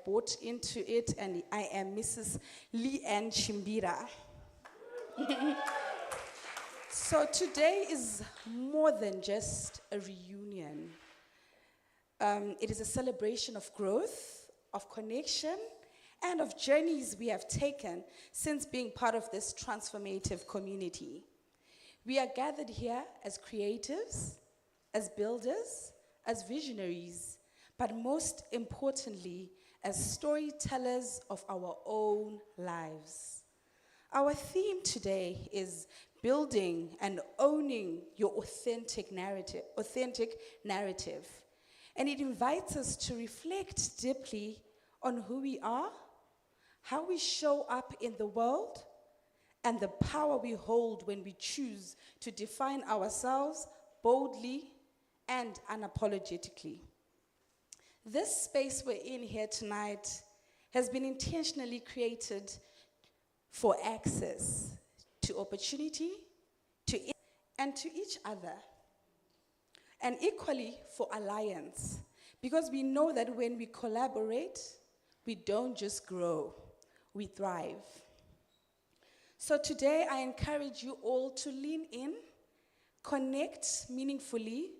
bought into it, and I am Mrs. Lee Ann Chimbira. So today is more than just a reunion. It is a celebration of growth, of connection, and of journeys we have taken since being part of this transformative community. We are gathered here as creatives, as builders, as visionaries, but most importantly, as storytellers of our own lives. Our theme today is building and owning your authentic narrative. And it invites us to reflect deeply on who we are, how we show up in the world, and the power we hold when we choose to define ourselves boldly and unapologetically. This space we're in here tonight has been intentionally created for access to opportunity, and to each other, and equally for alliance, because we know that when we collaborate, we don't just grow, we thrive. So today I encourage you all to lean in, connect meaningfully,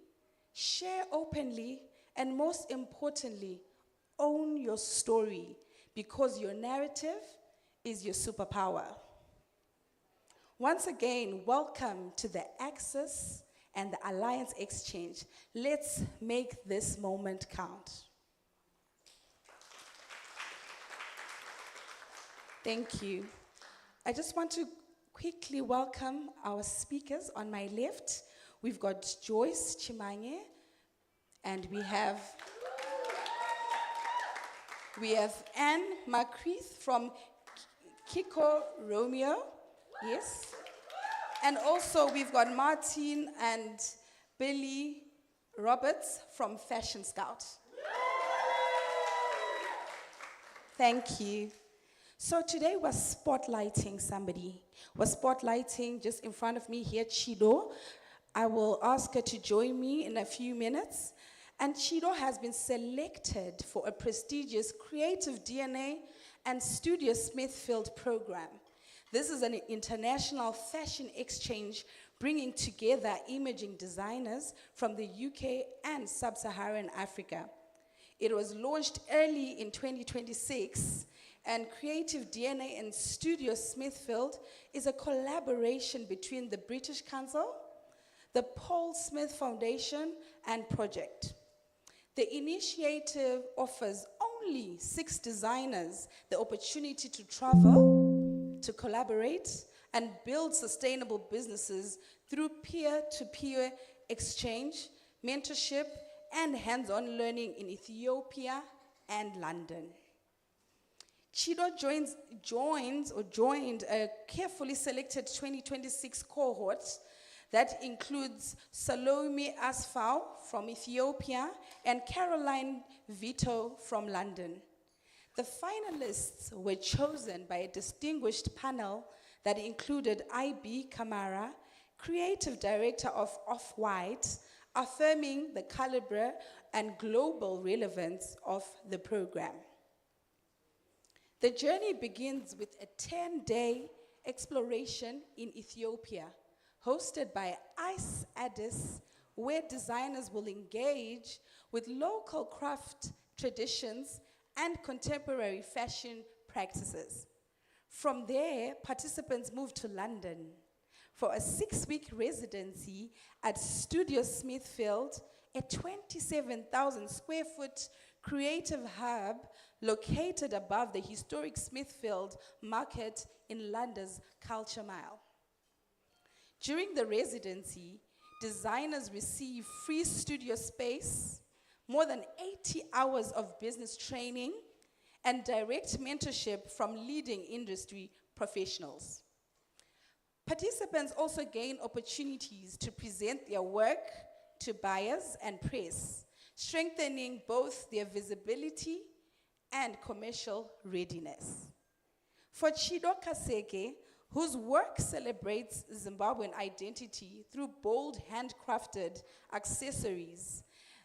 share openly, and most importantly, own your story, because your narrative is your superpower. Once again, welcome to the Access and the Alliance Exchange. Let's make this moment count. Thank you. I just want to quickly welcome our speakers on my left. We've got Joyce Chimange, and we have Anne Macreath from Kiko Romeo. Yes. And also we've got Martin and Billy Roberts from Fashion Scout. Thank you. So today we're spotlighting somebody. We're spotlighting just in front of me here, Chido. I will ask her to join me in a few minutes. And Chido has been selected for a prestigious Creative DNA and Studio Smithfield program. This is an international fashion exchange bringing together imaging designers from the UK and Sub-Saharan Africa. It was launched early in 2026, and Creative DNA and Studio Smithfield is a collaboration between the British Council, the Paul Smith Foundation, and Project. The initiative offers only 6 designers the opportunity to travel, to collaborate, and build sustainable businesses through peer-to-peer exchange, mentorship, and hands-on learning in Ethiopia and London. Chido joined a carefully selected 2026 cohort that includes Salome Asfau from Ethiopia and Caroline Vito from London. The finalists were chosen by a distinguished panel that included IB Kamara, creative director of Off-White, affirming the caliber and global relevance of the program. The journey begins with a 10-day exploration in Ethiopia, hosted by ICE Addis, where designers will engage with local craft traditions and contemporary fashion practices. From there, participants moved to London for a 6-week residency at Studio Smithfield, a 27,000 square foot creative hub located above the historic Smithfield Market in London's Culture Mile. During the residency, designers receive free studio space, more than 80 hours of business training, and direct mentorship from leading industry professionals. Participants also gain opportunities to present their work to buyers and press, strengthening both their visibility and commercial readiness. For Chido Kaseke, whose work celebrates Zimbabwean identity through bold handcrafted accessories,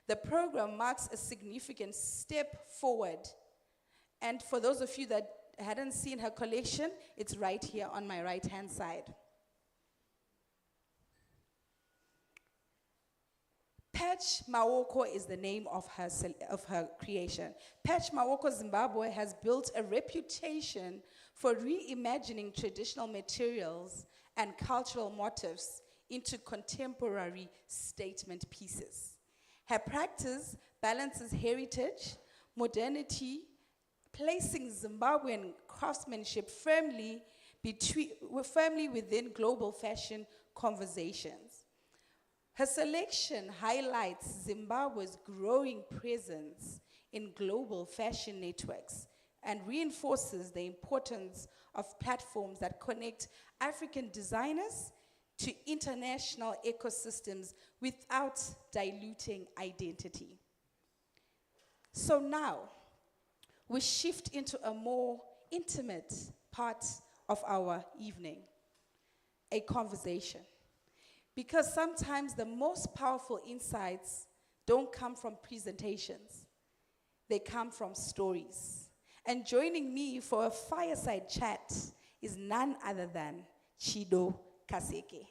the program marks a significant step forward And for those of you that hadn't seen her collection, it's right here on my right-hand side. Patch Mawoko is the name of her creation. Patch Mawoko Zimbabwe has built a reputation for reimagining traditional materials and cultural motifs into contemporary statement pieces. Her practice balances heritage, modernity, placing Zimbabwean craftsmanship firmly within global fashion conversations. Her selection highlights Zimbabwe's growing presence in global fashion networks and reinforces the importance of platforms that connect African designers to international ecosystems without diluting identity. So now, we shift into a more intimate part of our evening, a conversation. Because sometimes the most powerful insights don't come from presentations, they come from stories. And joining me for a fireside chat is none other than Chido Kaseke.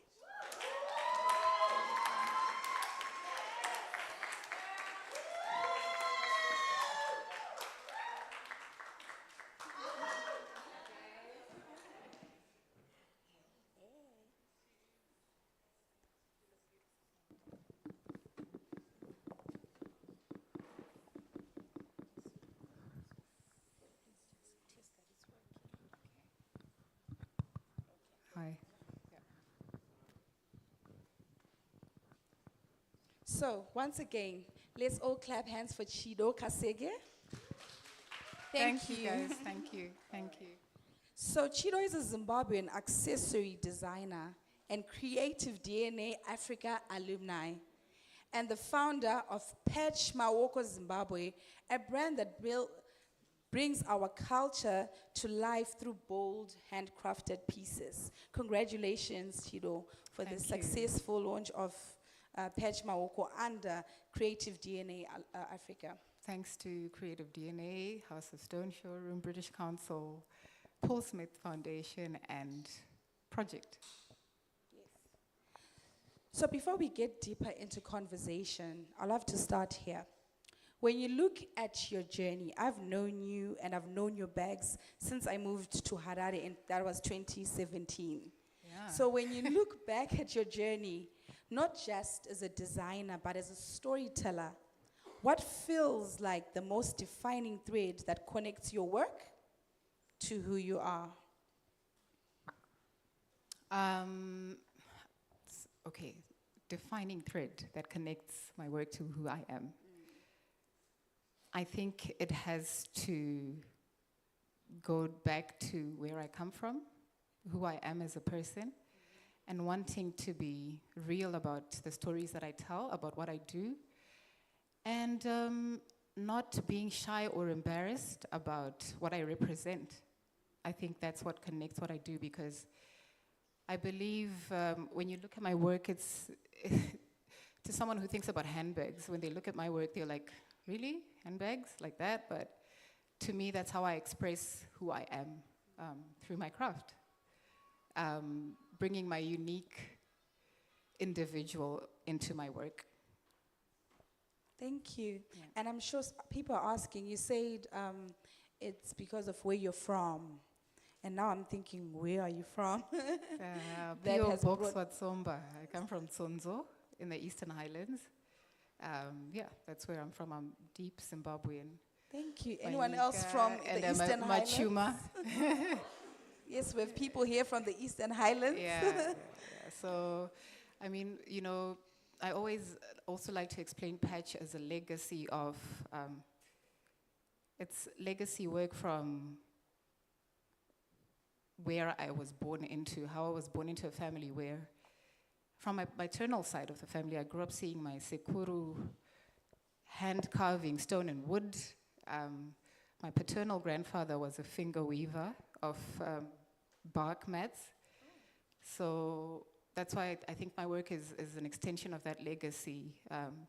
Hi. So, once again, let's all clap hands for Chido Kaseke. Thank you, guys. Thank you. Thank you. So, Chido is a Zimbabwean accessory designer and Creative DNA Africa alumni, and the founder of Patch Mawoko Zimbabwe, a brand that brings our culture to life through bold, handcrafted pieces. Congratulations, Chido, for the successful launch of Patch Mawoko under Creative DNA Africa. Thanks to Creative DNA, House of Stone Showroom, British Council, Paul Smith Foundation, and Project. Yes. So before we get deeper into conversation, I'd love to start here. When you look at your journey, I've known you and I've known your bags since I moved to Harare, and that was 2017. Yeah. So when you look back at your journey, not just as a designer, but as a storyteller, what feels like the most defining thread that connects your work to who you are? Okay, defining thread that connects my work to who I am. I think it has to go back to where I come from, who I am as a person, and wanting to be real about the stories that I tell, about what I do, and not being shy or embarrassed about what I represent. I think that's what connects what I do, because I believe when you look at my work, it's to someone who thinks about handbags, when they look at my work, they're like, really? Handbags like that? But to me, that's how I express who I am through my craft. Bringing my unique individual into my work. Thank you. Yeah. And I'm sure people are asking, you said it's because of where you're from. And now I'm thinking, where are you from? That P.O. has Box brought- Watsomba. I come from Tsonzo in the Eastern Highlands. Yeah, that's where I'm from. I'm deep Zimbabwean. Thank you. Anyone else from the and Eastern Highlands? Machuma. Yes, we have people here from the Eastern Highlands. Yeah. So, I mean, you know, I always also like to explain Patch as a legacy of, it's legacy work from where I was born into, how I was born into a family where, from my maternal side of the family, I grew up seeing my sekuru hand carving stone and wood. My paternal grandfather was a finger weaver of bark mats. So that's why I think my work is an extension of that legacy,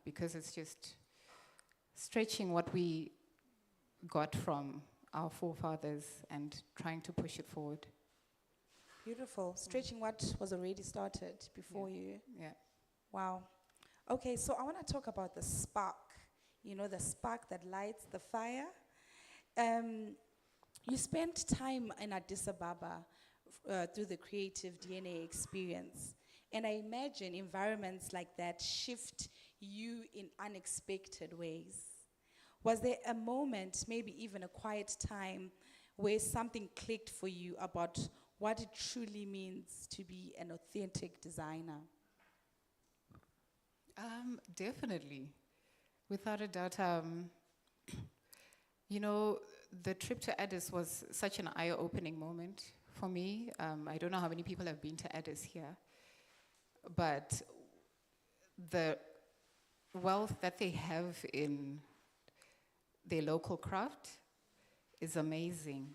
because it's just stretching what we got from our forefathers and trying to push it forward. Beautiful. Stretching what was already started before you. Yeah. Wow. Okay, so I want to talk about the spark. You know, the spark that lights the fire. You spent time in Addis Ababa through the Creative DNA experience. And I imagine environments like that shift you in unexpected ways. Was there a moment, maybe even a quiet time, where something clicked for you about what it truly means to be an authentic designer? Definitely. Without a doubt, you know, the trip to Addis was such an eye-opening moment for me. I don't know how many people have been to Addis here, but the wealth that they have in their local craft is amazing.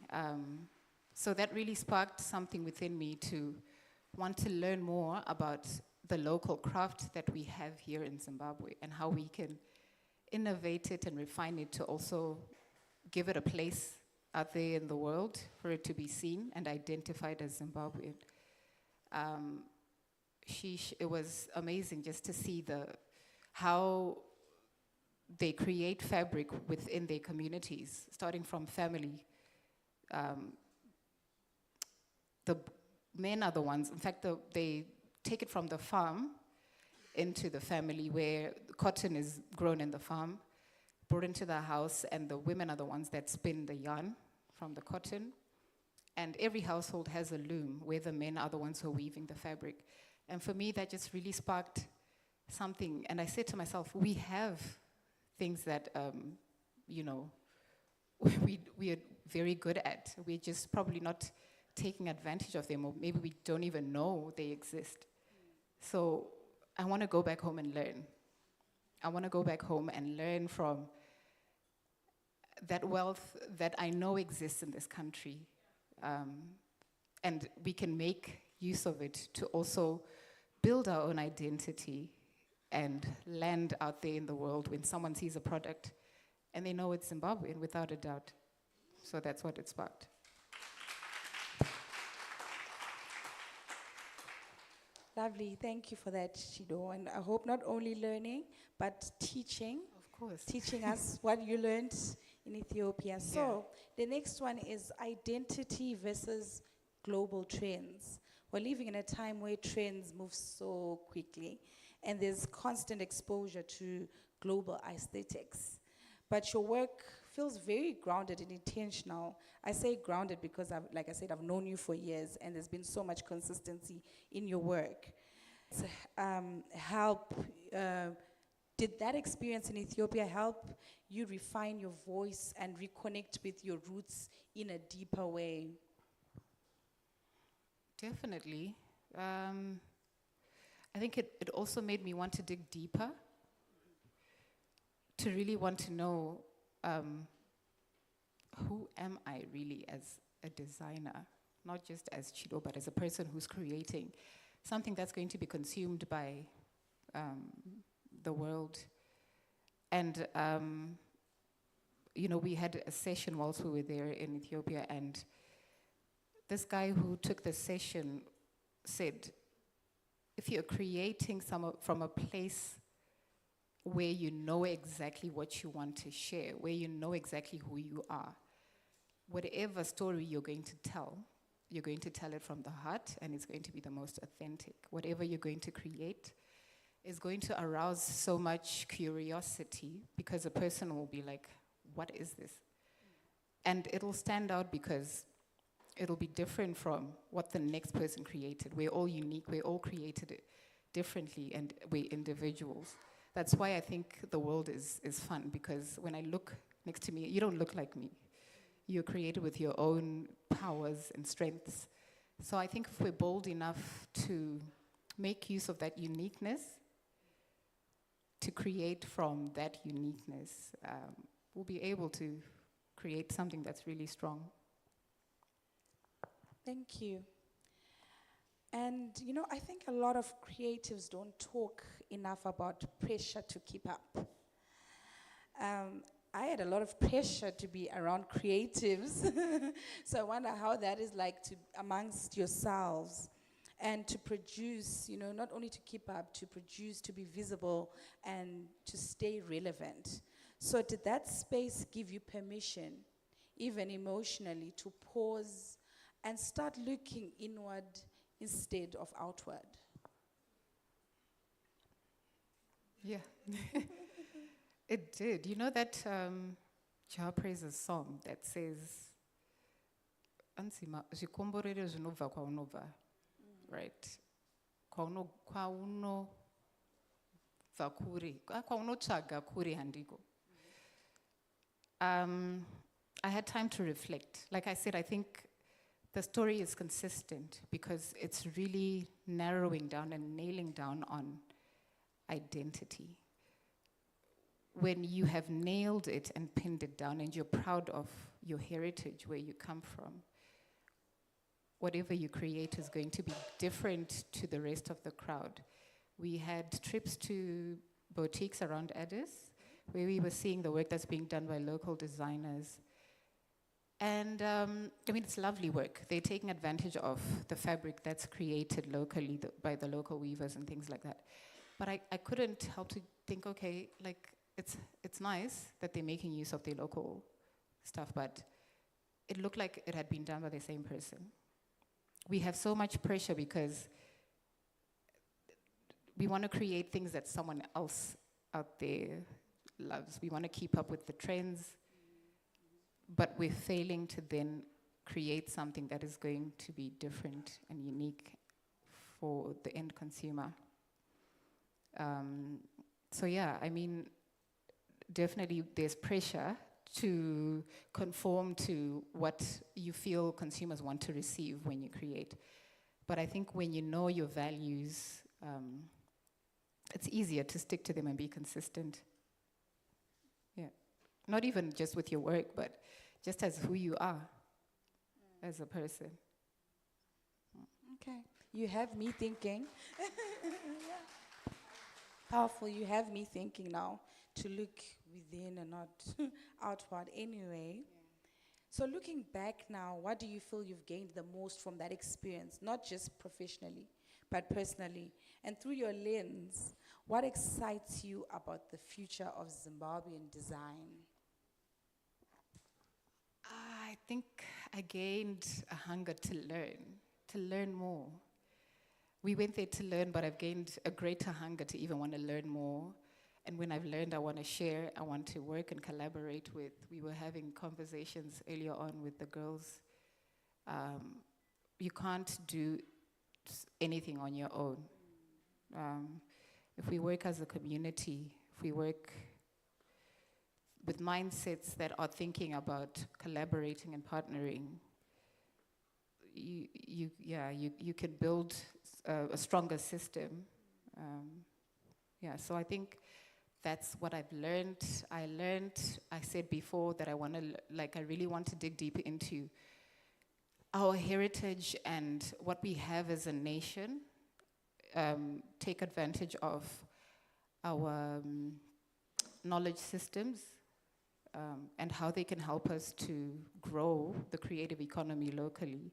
So that really sparked something within me to want to learn more about the local craft that we have here in Zimbabwe and how we can innovate it and refine it to also give it a place out there in the world for it to be seen and identified as Zimbabwean. It was amazing just to see how they create fabric within their communities, starting from family. The men are the ones, in fact, they take it from the farm into the family where cotton is grown in the farm, brought into the house, and the women are the ones that spin the yarn from the cotton. And every household has a loom where the men are the ones who are weaving the fabric. And for me, that just really sparked something. And I said to myself, we have things that, you know, we are very good at. We're just probably not taking advantage of them, or maybe we don't even know they exist. So I want to go back home and learn. I want to go back home and learn from that wealth that I know exists in this country. And we can make use of it to also build our own identity and land out there in the world when someone sees a product and they know it's Zimbabwean without a doubt. So that's what it sparked. Lovely, thank you for that, Shido. And I hope not only learning, but teaching. Of course. Teaching us what you learned in Ethiopia. So the next one is identity versus global trends. We're living in a time where trends move so quickly, and there's constant exposure to global aesthetics. But your work feels very grounded and intentional. I say grounded because, like I said, I've known you for years, and there's been so much consistency in your work. Did that experience in Ethiopia help you refine your voice and reconnect with your roots in a deeper way? Definitely. I think it also made me want to dig deeper, to really want to know who am I really as a designer, not just as Chido, but as a person who's creating something that's going to be consumed by the world. And, you know, we had a session whilst we were there in Ethiopia, and this guy who took the session said, if you're creating from a place where you know exactly what you want to share, where you know exactly who you are, whatever story you're going to tell it from the heart, and it's going to be the most authentic. Whatever you're going to create is going to arouse so much curiosity, because a person will be like, what is this? And it'll stand out because it'll be different from what the next person created. We're all unique, we're all created differently, and we're individuals. That's why I think the world is fun, because when I look next to me, you don't look like me. You're created with your own powers and strengths. So I think if we're bold enough to make use of that uniqueness, to create from that uniqueness, we'll be able to create something that's really strong. Thank you. And, you know, I think a lot of creatives don't talk enough about pressure to keep up. I had a lot of pressure to be around creatives. So I wonder how that is like to amongst yourselves and to produce, not only to keep up, to produce, to be visible and to stay relevant. So did that space give you permission, even emotionally, to pause and start looking inward instead of outward? Yeah. It did. You know that Jah Praises song that says, "Ansima zikomborere zvinobva kwaunobva," right? Kwaunobva kure, kwaunotsvaga kure handiko. I had time to reflect. Like I said, I think the story is consistent because it's really narrowing down and nailing down on identity. When you have nailed it and pinned it down and you're proud of your heritage, where you come from, whatever you create is going to be different to the rest of the crowd. We had trips to boutiques around Addis, where we were seeing the work that's being done by local designers. And it's lovely work. They're taking advantage of the fabric that's created locally by the local weavers and things like that. But I couldn't help to think, okay, like, it's nice that they're making use of their local stuff, but it looked like it had been done by the same person. We have so much pressure because we want to create things that someone else out there loves. We want to keep up with the trends, but we're failing to then create something that is going to be different and unique for the end consumer. So yeah, definitely there's pressure to conform to what you feel consumers want to receive when you create. But I think when you know your values, it's easier to stick to them and be consistent. Yeah. Not even just with your work, but just as who you are as a person. Okay. You have me thinking. Powerful. You have me thinking now to look within and not outward anyway. Yeah. So looking back now, what do you feel you've gained the most from that experience? Not just professionally, but personally. And through your lens, what excites you about the future of Zimbabwean design? I think I gained a hunger to learn more. We went there to learn, but I've gained a greater hunger to even want to learn more. And when I've learned, I want to share, I want to work and collaborate with. We were having conversations earlier on with the girls. You can't do anything on your own. If we work as a community, if we work with mindsets that are thinking about collaborating and partnering, you can build a stronger system. So I think that's what I've learned. I said before that I really want to dig deep into our heritage and what we have as a nation, take advantage of our knowledge systems, and how they can help us to grow the creative economy locally.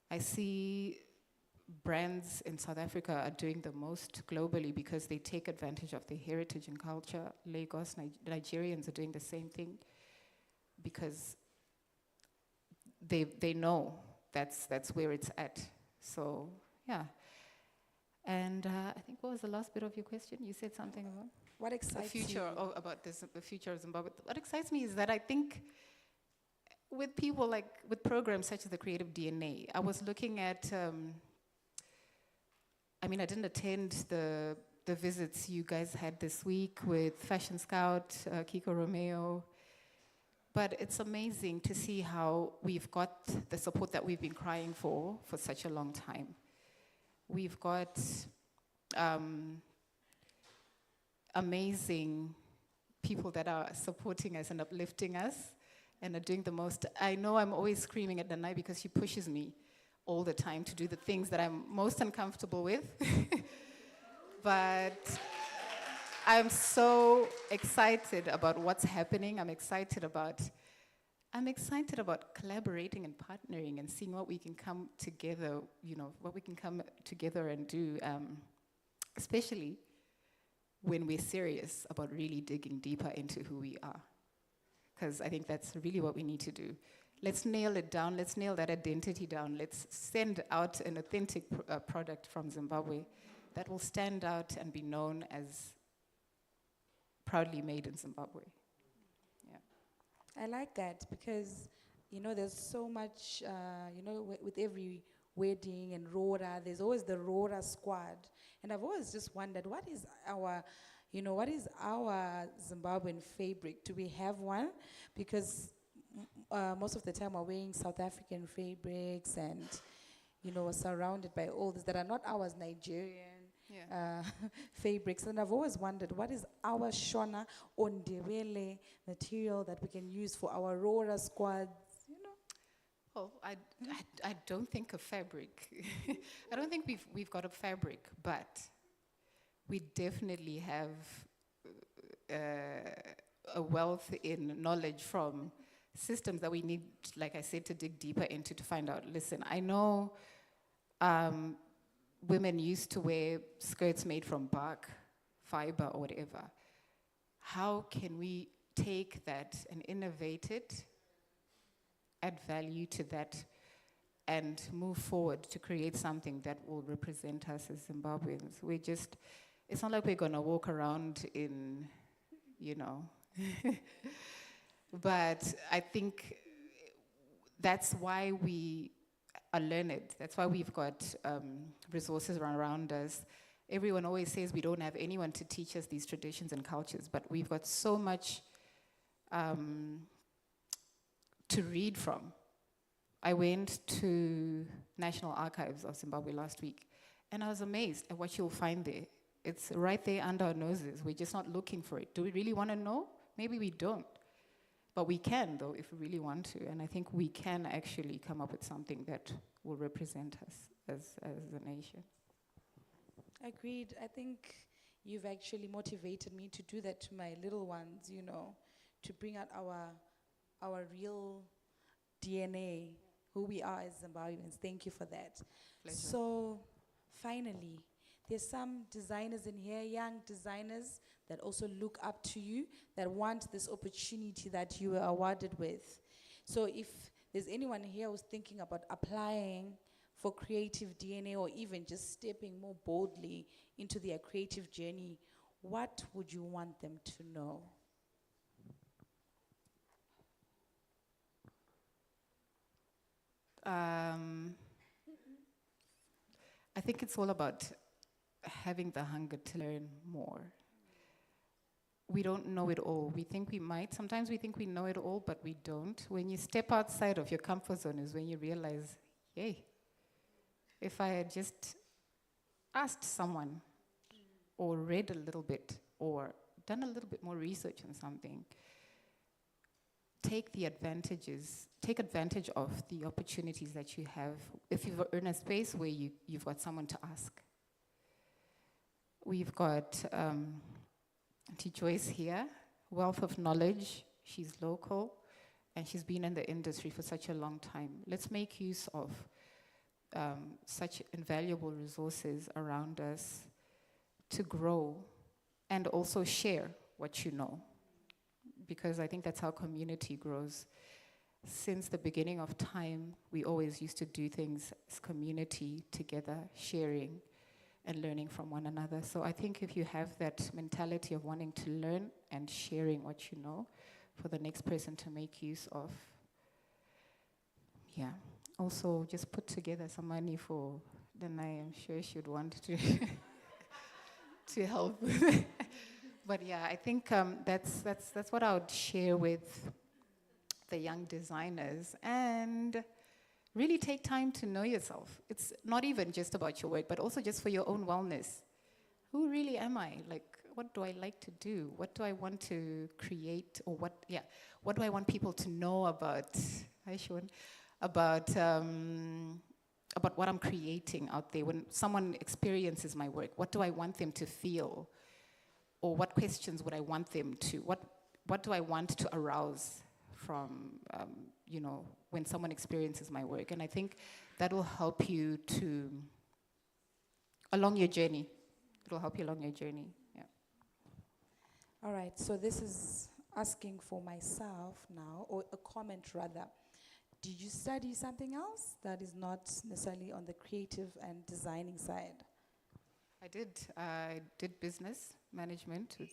I see brands in South Africa are doing the most globally because they take advantage of their heritage and culture. Lagos, Nigerians are doing the same thing because they know that's where it's at. So, yeah. And I think, what was the last bit of your question? You said something about? What excites you? About the future of Zimbabwe. What excites me is that I think with people with programs such as the Creative DNA, I was looking at, I didn't attend the visits you guys had this week with Fashion Scout, Kiko Romeo, but it's amazing to see how we've got the support that we've been crying for such a long time. We've got amazing people that are supporting us and uplifting us and are doing the most. I know I'm always screaming at Danai because she pushes me all the time to do the things that I'm most uncomfortable with. But I'm so excited about what's happening. I'm excited about collaborating and partnering and seeing what we can come together, what we can come together and do, especially when we're serious about really digging deeper into who we are. Because I think that's really what we need to do. Let's nail it down. Let's nail that identity down. Let's send out an authentic product from Zimbabwe that will stand out and be known as proudly made in Zimbabwe. I like that because, there's so much, with every wedding and Rora, there's always the Rora squad. And I've always just wondered, what is our Zimbabwean fabric? Do we have one? Because most of the time we're wearing South African fabrics and, we're surrounded by all this that are not ours, Nigerian. Fabrics, and I've always wondered what is our Shona or Ndebele material that we can use for our Rora squads, Well, I don't think of fabric. I don't think we've got a fabric, but we definitely have a wealth in knowledge from systems that we need, like I said, to dig deeper into to find out. Listen, I know women used to wear skirts made from bark, fiber, or whatever. How can we take that and innovate it, add value to that, and move forward to create something that will represent us as Zimbabweans? It's not like we're gonna walk around in, but I think that's why we are learned. That's why we've got resources around us. Everyone always says we don't have anyone to teach us these traditions and cultures, but we've got so much to read from. I went to National Archives of Zimbabwe last week, and I was amazed at what you'll find there. It's right there under our noses. We're just not looking for it. Do we really want to know? Maybe we don't. But we can, though, if we really want to. And I think we can actually come up with something that will represent us as a nation. Agreed. I think you've actually motivated me to do that to my little ones, to bring out our real DNA, who we are as Zimbabweans. Thank you for that. Pleasure. So, finally, there's some designers in here, young designers, that also look up to you, that want this opportunity that you were awarded with. So if there's anyone here who's thinking about applying for creative DNA or even just stepping more boldly into their creative journey, what would you want them to know? I think it's all about having the hunger to learn more. We don't know it all. We think we might. Sometimes we think we know it all, but we don't. When you step outside of your comfort zone is when you realize, yay, if I had just asked someone or read a little bit or done a little bit more research on something, take advantage of the opportunities that you have if you're in a space where you've got someone to ask. We've got Auntie Joyce here, wealth of knowledge. She's local, and she's been in the industry for such a long time. Let's make use of such invaluable resources around us to grow and also share what you know, because I think that's how community grows. Since the beginning of time, we always used to do things as community together, sharing and learning from one another. So I think if you have that mentality of wanting to learn and sharing what you know for the next person to make use of, yeah. Also, just put together some money for Danai. I'm sure she'd want to to help. But yeah, I think that's what I would share with the young designers, and really take time to know yourself. It's not even just about your work, but also just for your own wellness. Who really am I? Like, what do I like to do? What do I want to create? Or what do I want people to know about? Hi, Sean. About what I'm creating out there. When someone experiences my work, what do I want them to feel? or what questions would I want them to, what do I want to arouse from, when someone experiences my work? And I think that will help you along your journey. It will help you along your journey, yeah. All right, so this is asking for myself now, or a comment rather. Did you study something else that is not necessarily on the creative and designing side? I did business management with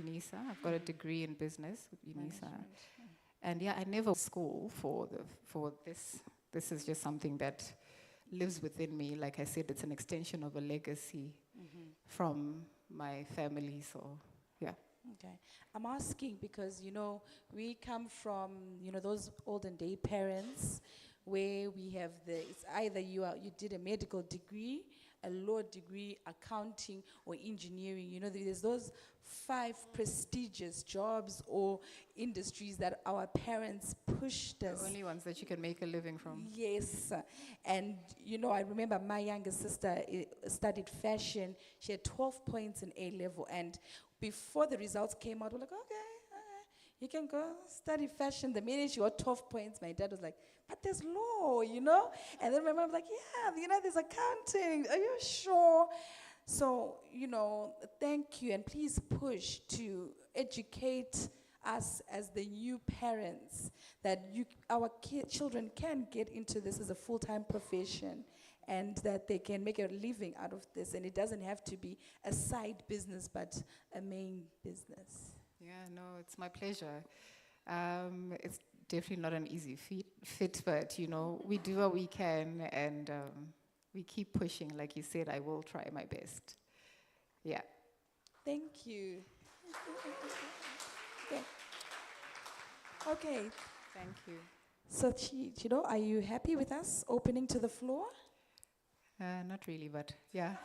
UNISA. I've got a degree in business with UNISA. Management, And yeah, I never school for this. This is just something that lives within me. Like I said, it's an extension of a legacy from my family. So yeah. Okay. I'm asking because, we come from, those olden day parents where we have it's either you did a medical degree, a law degree, accounting, or engineering. There's those 5 prestigious jobs or industries that our parents pushed us. The only ones that you can make a living from. Yes. And, I remember my younger sister studied fashion. She had 12 points in A level. And before the results came out, we're like, okay, you can go study fashion. The minute she got 12 points, my dad was like, but there's law, And then my mom was like, yeah, there's accounting. Are you sure? So, thank you. And please push to educate us as the new parents that our children can get into this as a full-time profession and that they can make a living out of this. And it doesn't have to be a side business, but a main business. Yeah, no, it's my pleasure. It's definitely not an easy fit, but, we do what we can, and we keep pushing. Like you said, I will try my best. Yeah. Thank you. Okay. Thank you. So, Chido, are you happy with us opening to the floor? Not really, but yeah.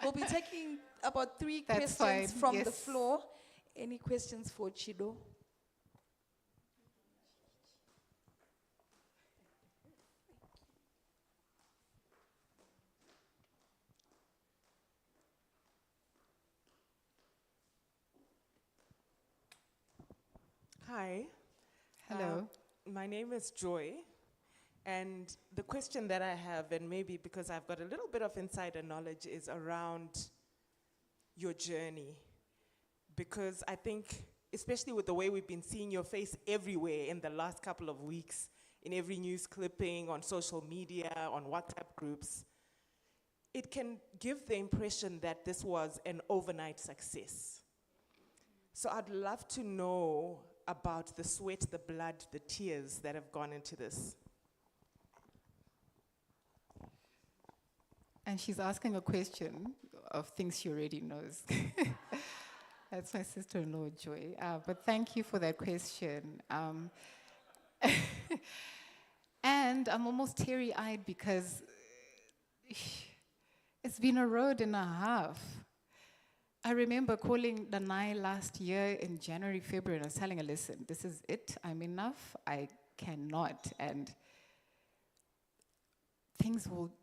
We'll be taking about 3 That's questions fine, from yes. the floor. Any questions for Chido? Hi. Hello. My name is Joy, and the question that I have, and maybe because I've got a little bit of insider knowledge, is around your journey. Because I think, especially with the way we've been seeing your face everywhere in the last couple of weeks, in every news clipping, on social media, on WhatsApp groups, it can give the impression that this was an overnight success. So I'd love to know about the sweat, the blood, the tears that have gone into this. And she's asking a question of things she already knows. That's my sister-in-law, Joy. But thank you for that question. And I'm almost teary-eyed because it's been a road and a half. I remember calling Danai last year in January, February, and I was telling her, listen, this is it, I'm enough, I cannot. And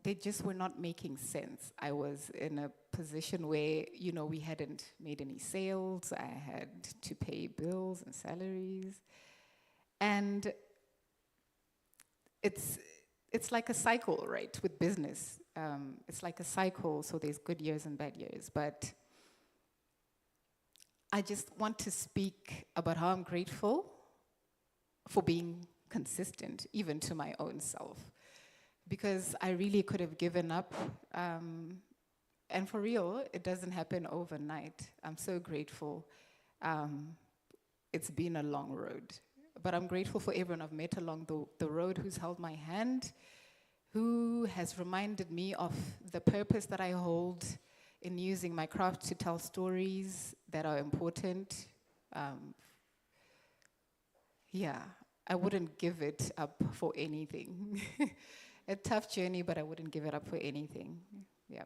they just were not making sense. I was in a position where, we hadn't made any sales, I had to pay bills and salaries. And it's like a cycle, right, with business. It's like a cycle, so there's good years and bad years, but I just want to speak about how I'm grateful for being consistent, even to my own self. Because I really could have given up. And for real, it doesn't happen overnight. I'm so grateful. It's been a long road. But I'm grateful for everyone I've met along the road who's held my hand, who has reminded me of the purpose that I hold in using my craft to tell stories that are important. Yeah, I wouldn't give it up for anything. A tough journey, but I wouldn't give it up for anything. Yeah.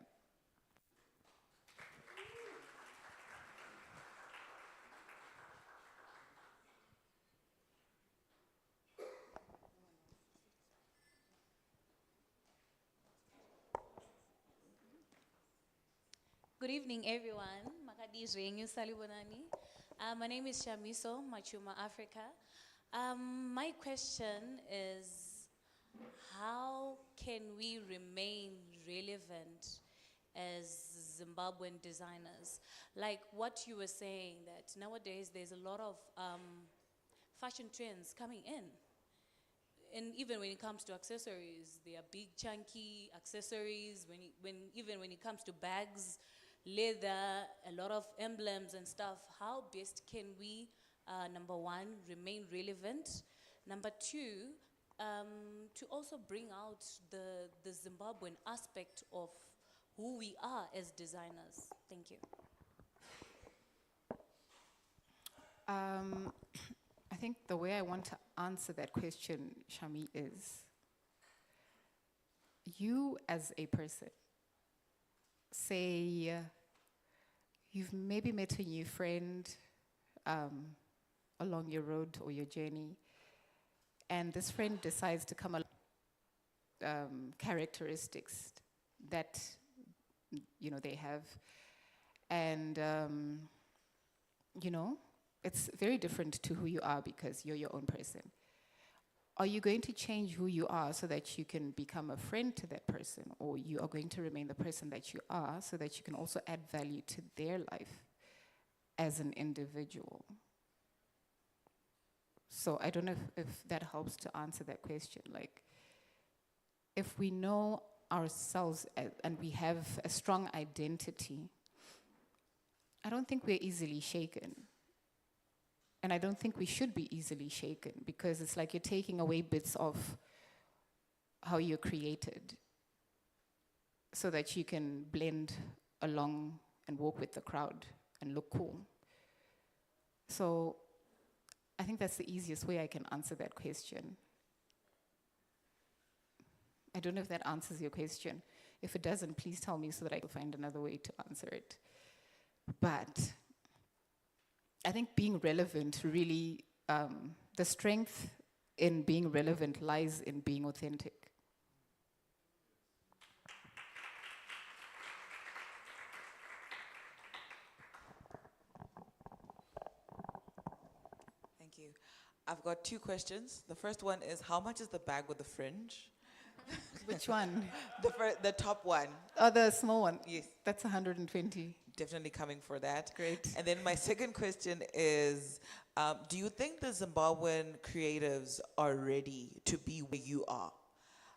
Good evening, everyone. Kadizwengu Salibonani. My name is Shamiso Machuma, Africa. My question is, how can we remain relevant as Zimbabwean designers? Like what you were saying, that nowadays there's a lot of fashion trends coming in. And even when it comes to accessories, there are big chunky accessories. Even when it comes to bags, leather, a lot of emblems and stuff. How best can we, number one, remain relevant? Number two, to also bring out the Zimbabwean aspect of who we are as designers. Thank you. I think the way I want to answer that question, Shami, is you as a person, say you've maybe met a new friend along your road or your journey, and this friend decides to come along characteristics that they have, and it's very different to who you are because you're your own person. Are you going to change who you are so that you can become a friend to that person, or you are going to remain the person that you are so that you can also add value to their life as an individual? So I don't know if that helps to answer that question. Like, if we know ourselves and we have a strong identity, I don't think we're easily shaken. And I don't think we should be easily shaken, because it's like you're taking away bits of how you're created so that you can blend along and walk with the crowd and look cool. So I think that's the easiest way I can answer that question. I don't know if that answers your question. If it doesn't, please tell me so that I can find another way to answer it. But I think being relevant really, the strength in being relevant lies in being authentic. Thank you. I've got two questions. The first one is, how much is the bag with the fringe? Which one? The top one. Oh, the small one. Yes. That's 120. Definitely coming for that. Great. And then my second question is, do you think the Zimbabwean creatives are ready to be where you are?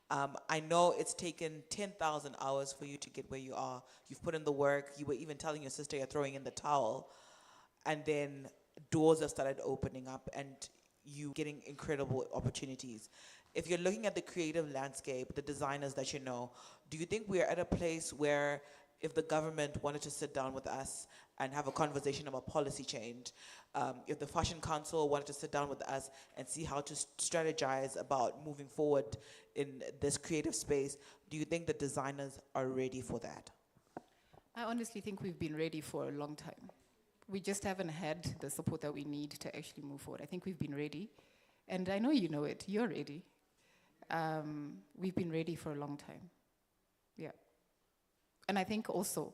I know it's taken 10,000 hours for you to get where you are. You've put in the work. You were even telling your sister you're throwing in the towel. And then doors have started opening up and you getting incredible opportunities. If you're looking at the creative landscape, the designers that you know, do you think we're at a place where if the government wanted to sit down with us and have a conversation about policy change, if the Fashion Council wanted to sit down with us and see how to strategize about moving forward in this creative space, do you think the designers are ready for that? I honestly think we've been ready for a long time. We just haven't had the support that we need to actually move forward. I think we've been ready, and I know you know it. You're ready. We've been ready for a long time. Yeah. And I think also,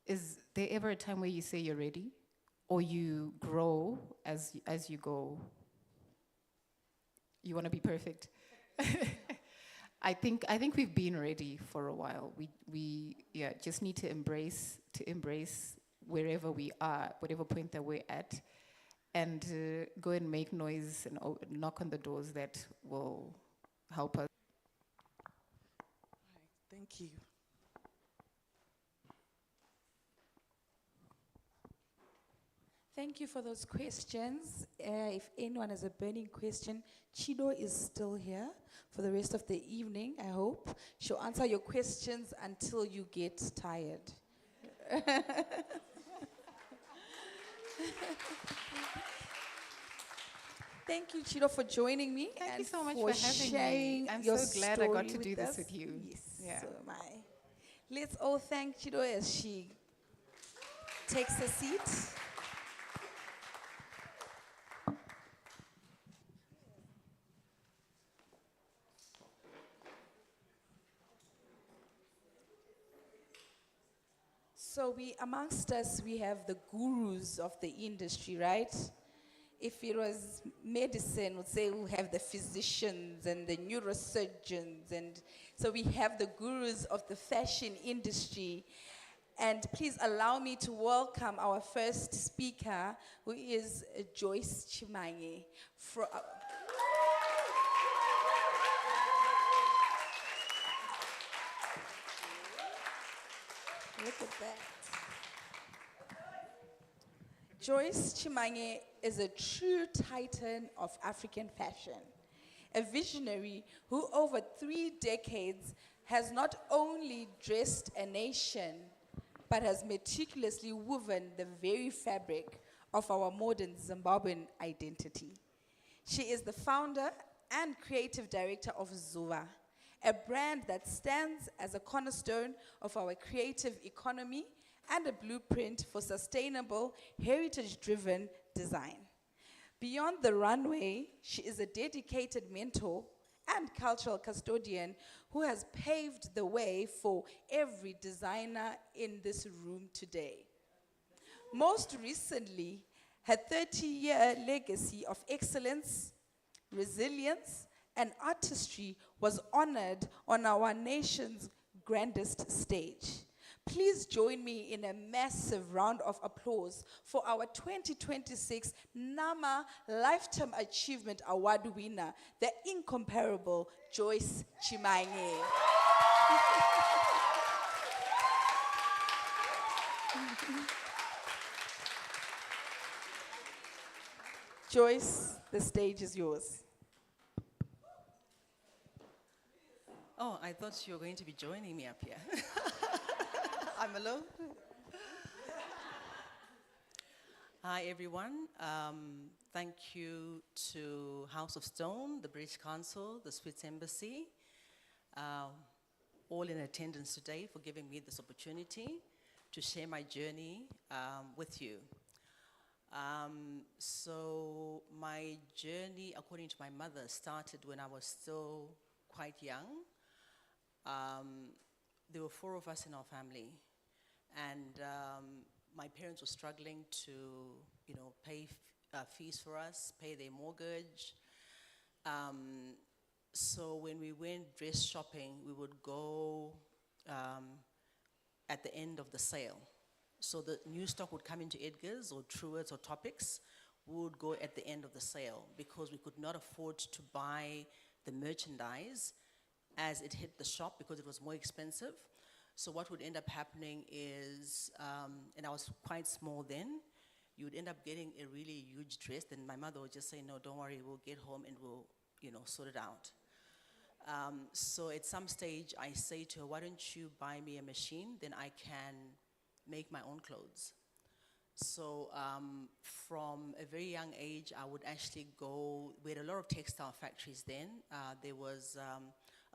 is there ever a time where you say you're ready, or you grow as you go? You want to be perfect. I think we've been ready for a while. We just need to embrace wherever we are, whatever point that we're at, and go and make noise and knock on the doors that will help us. All right, thank you. Thank you for those questions. If anyone has a burning question, Chido is still here for the rest of the evening, I hope. She'll answer your questions until you get tired. Thank you, Chido, for joining me. Thank you and so much for for having sharing me. I'm your so glad I got to story do this us. with you. Yes, Yeah. so am I. Let's all thank Chido as she takes a seat. So amongst us, we have the gurus of the industry, right? If it was medicine, we'd say we have the physicians and the neurosurgeons, and so we have the gurus of the fashion industry. And please allow me to welcome our first speaker, who is Joyce Chimange. Look at that. Joyce Chimange is a true titan of African fashion, a visionary who over 3 decades has not only dressed a nation, but has meticulously woven the very fabric of our modern Zimbabwean identity. She is the founder and creative director of Zuva, a brand that stands as a cornerstone of our creative economy and a blueprint for sustainable, heritage-driven design. Beyond the runway, she is a dedicated mentor and cultural custodian who has paved the way for every designer in this room today. Most recently, her 30-year legacy of excellence, resilience, and artistry was honored on our nation's grandest stage. Please join me in a massive round of applause for our 2026 NAMA Lifetime Achievement Award winner, the incomparable Joyce Chimange. Joyce, the stage is yours. Oh, I thought you were going to be joining me up here. I'm alone. Hi, everyone. Thank you to House of Stone, the British Council, the Swiss Embassy, all in attendance today for giving me this opportunity to share my journey with you. So my journey, according to my mother, started when I was still quite young. There were 4 of us in our family, and my parents were struggling to, pay fees for us, pay their mortgage. So when we went dress shopping, we would go at the end of the sale. So the new stock would come into Edgar's or Truett's or Topics. We would go at the end of the sale because we could not afford to buy the merchandise as it hit the shop because it was more expensive. So what would end up happening is, and I was quite small then, you would end up getting a really huge dress, and my mother would just say, no, don't worry, we'll get home and we'll, sort it out. So at some stage, I say to her, why don't you buy me a machine, then I can make my own clothes. So from a very young age, I would actually go, we had a lot of textile factories then. There was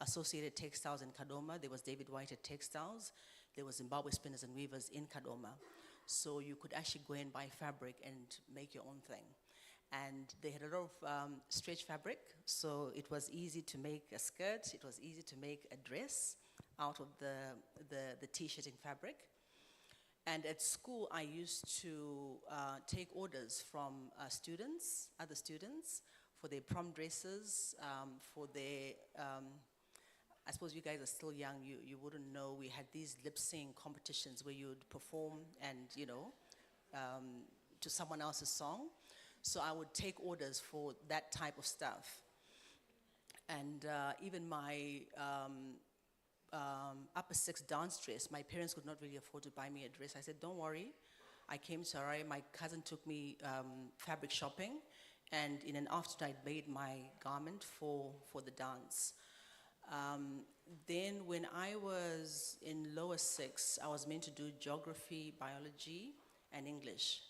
Associated Textiles in Kadoma, there was David White at Textiles, there was Zimbabwe Spinners and Weavers in Kadoma. So you could actually go and buy fabric and make your own thing. And they had a lot of stretch fabric, so it was easy to make a skirt, it was easy to make a dress out of the t-shirting fabric. And at school, I used to take orders from other students, for their prom dresses, for their, I suppose you guys are still young, you wouldn't know, we had these lip sync competitions where you would perform and, to someone else's song. So I would take orders for that type of stuff. And even my upper 6 dance dress, my parents could not really afford to buy me a dress. I said, don't worry. I came to Harare, my cousin took me fabric shopping, and in an afternoon I made my garment for the dance. Then when I was in lower 6, I was meant to do geography, biology, and English.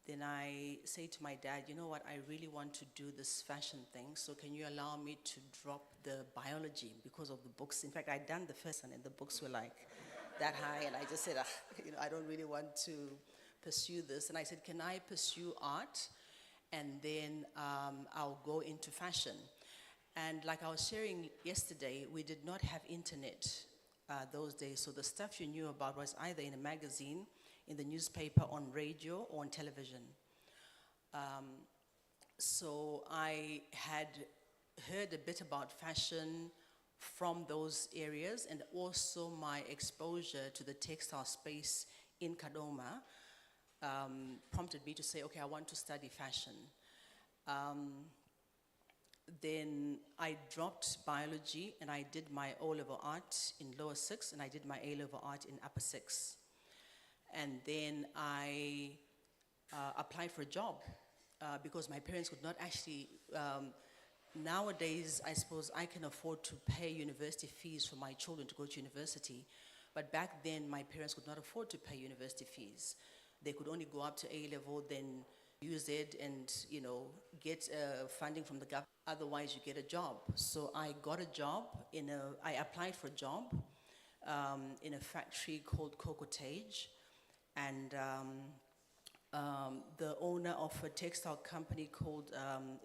Then I say to my dad, you know what, I really want to do this fashion thing, so can you allow me to drop the biology because of the books? In fact, I'd done the first one and the books were like that high, and I just said, I don't really want to pursue this. And I said, can I pursue art? And then I'll go into fashion. And like I was sharing yesterday, we did not have internet those days. So the stuff you knew about was either in a magazine, in the newspaper, on radio, or on television. So I had heard a bit about fashion from those areas, and also my exposure to the textile space in Kadoma prompted me to say, okay, I want to study fashion. Then I dropped biology and I did my O-level art in lower 6 and I did my A-level art in upper 6. And then I applied for a job because my parents could not actually, nowadays I suppose I can afford to pay university fees for my children to go to university. But back then my parents could not afford to pay university fees. They could only go up to A-level, then use it and, you know, get funding from the government. Otherwise, you get a job. So I got a job I applied for a job in a factory called Cocotage. And the owner of a textile company called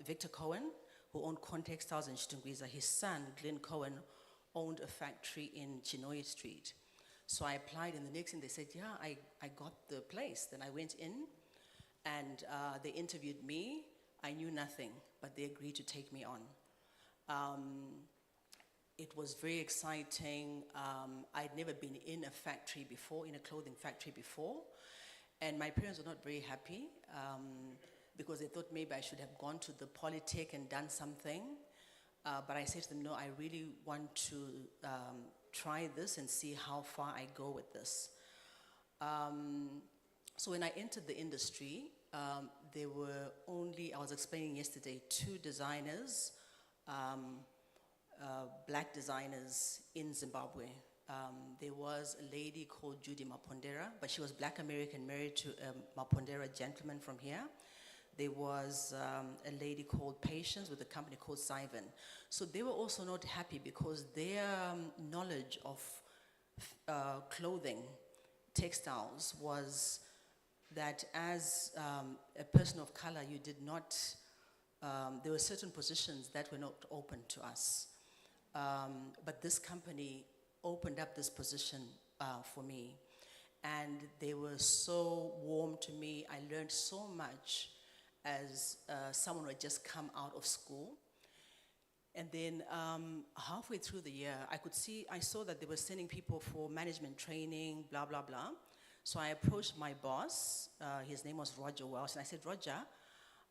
Victor Cohen, who owned Con Textiles in Chitungwiza, his son, Glenn Cohen, owned a factory in Chinoy Street. So I applied, and the next thing they said, yeah, I got the place. Then I went in, and they interviewed me. I knew nothing, but they agreed to take me on. It was very exciting. I'd never been in a factory before, in a clothing factory before, and my parents were not very happy because they thought maybe I should have gone to the Polytech and done something. But I said to them, no, I really want to try this and see how far I go with this. So when I entered the industry, there were only, I was explaining yesterday, 2 designers, black designers in Zimbabwe. There was a lady called Judy Mapondera, but she was Black American, married to a Mapondera gentleman from here. There was a lady called Patience with a company called Sivan. So they were also not happy because their knowledge of clothing, textiles, was that as a person of color, you did not, there were certain positions that were not open to us. But this company opened up this position for me. And they were so warm to me. I learned so much as someone who had just come out of school. And then halfway through the year, I saw that they were sending people for management training, blah, blah, blah. So I approached my boss, his name was Roger Welsh, and I said, Roger,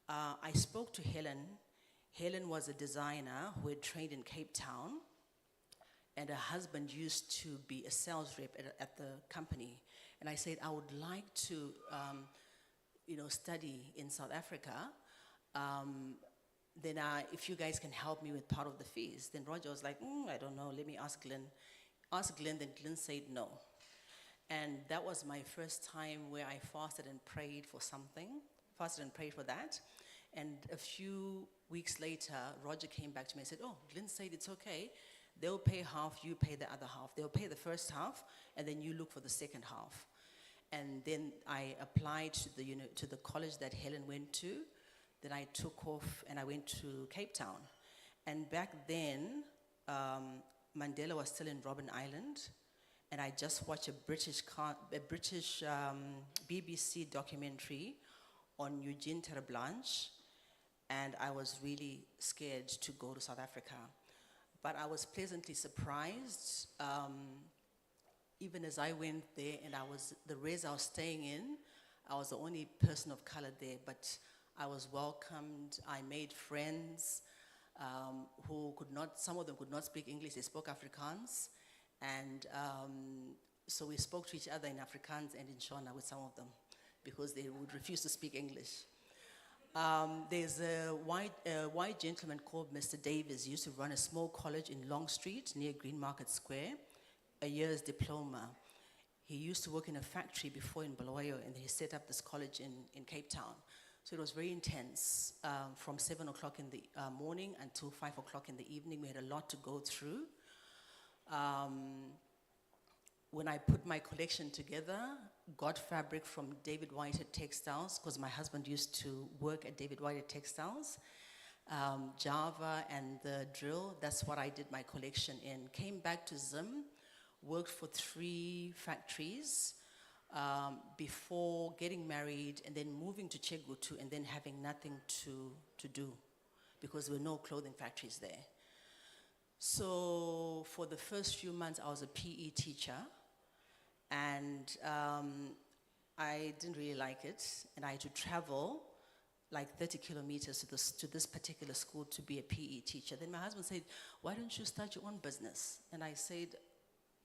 I spoke to Helen. Helen was a designer who had trained in Cape Town, and her husband used to be a sales rep at the company. And I said, I would like to study in South Africa. Then if you guys can help me with part of the fees. Then Roger was like, I don't know, let me ask Glenn. Ask Glenn, then Glenn said no. And that was my first time where I fasted and prayed for something, fasted and prayed for that. And a few weeks later, Roger came back to me and said, oh, Glenn said it's okay. They'll pay half, you pay the other half. They'll pay the first half, and then you look for the second half. And then I applied to the college that Helen went to. Then I took off and I went to Cape Town. And back then, Mandela was still in Robben Island. And I just watched a British BBC documentary on Eugene Terreblanche, and I was really scared to go to South Africa. But I was pleasantly surprised, even as I went there, and the res I was staying in, I was the only person of color there, but I was welcomed. I made friends who some of them could not speak English, they spoke Afrikaans. And so we spoke to each other in Afrikaans and in Shona with some of them because they would refuse to speak English. There's a white gentleman called Mr. Davis. He used to run a small college in Long Street near Green Market Square, a year's diploma. He used to work in a factory before in Bulawayo, and he set up this college in Cape Town. So it was very intense. From 7 o'clock in the morning until 5 o'clock in the evening, we had a lot to go through. When I put my collection together, got fabric from David Whitehead Textiles, because my husband used to work at David Whitehead Textiles, Java and the drill, that's what I did my collection in. Came back to Zim worked for 3 factories before getting married and then moving to Chegutu and then having nothing to do because there were no clothing factories there. So for the first few months, I was a PE teacher, and I didn't really like it, and I had to travel like 30 kilometers to this particular school to be a PE teacher. Then my husband said, "Why don't you start your own business?" And I said,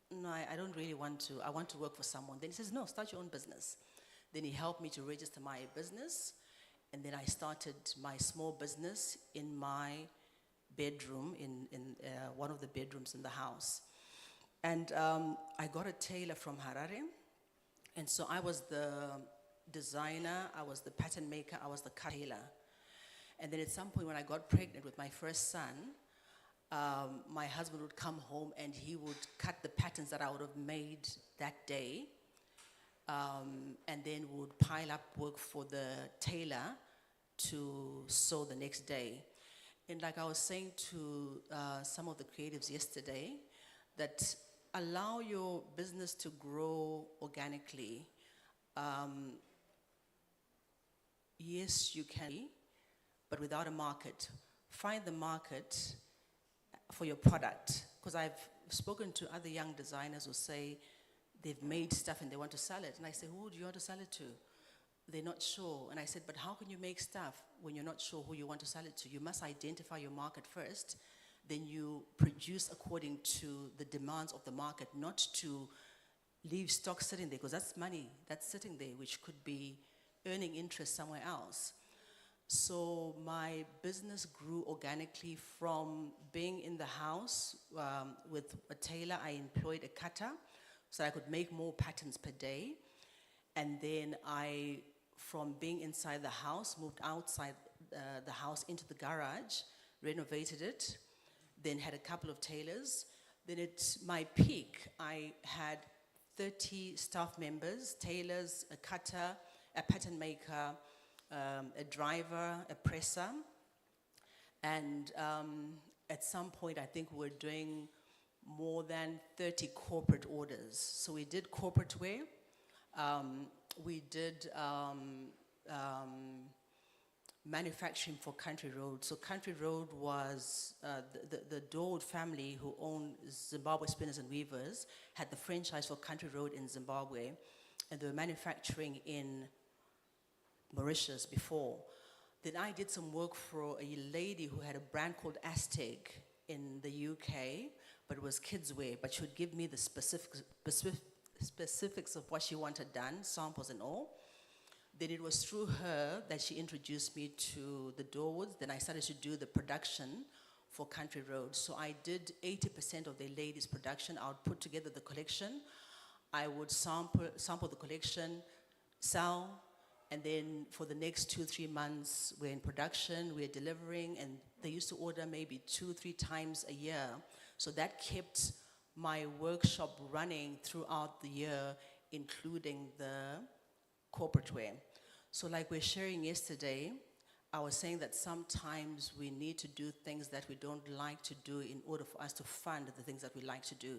"No, I don't really want to. I want to work for someone." Then he says, "No, start your own business." Then he helped me to register my business, and then I started my small business in my bedroom, in one of the bedrooms in the house. And I got a tailor from Harare, and so I was the designer, I was the pattern maker, I was the tailor. And then at some point when I got pregnant with my first son, my husband would come home and he would cut the patterns that I would have made that day, and then would pile up work for the tailor to sew the next day. And like I was saying to some of the creatives yesterday, that allow your business to grow organically. Yes, you can, but without a market. Find the market for your product. Because I've spoken to other young designers who say they've made stuff and they want to sell it. And I say, who do you want to sell it to? They're not sure. And I said, but how can you make stuff when you're not sure who you want to sell it to? You must identify your market first. Then you produce according to the demands of the market, not to leave stock sitting there, because that's money that's sitting there, which could be earning interest somewhere else. So my business grew organically from being in the house with a tailor. I employed a cutter so I could make more patterns per day. And then from being inside the house, moved outside the house into the garage, renovated it, then had a couple of tailors. Then at my peak, I had 30 staff members, tailors, a cutter, a pattern maker, a driver, a presser. And at some point, I think we were doing more than 30 corporate orders. So we did corporate wear. We did manufacturing for Country Road. So Country Road was the Dawood family who owned Zimbabwe Spinners and Weavers, had the franchise for Country Road in Zimbabwe, and they were manufacturing in Mauritius before. Then I did some work for a lady who had a brand called Aztec in the UK, but it was kids wear, but she would give me the specifics of what she wanted done, samples and all. Then it was through her that she introduced me to the Dawoods. Then I started to do the production for Country Road. So I did 80% of the ladies' production. I would put together the collection. I would sample the collection, sell, and then for the next 2-3 months, we're in production, we're delivering, and they used to order maybe 2-3 times a year. So that kept my workshop running throughout the year, including the corporate wear. So like we're sharing yesterday, I was saying that sometimes we need to do things that we don't like to do in order for us to fund the things that we like to do.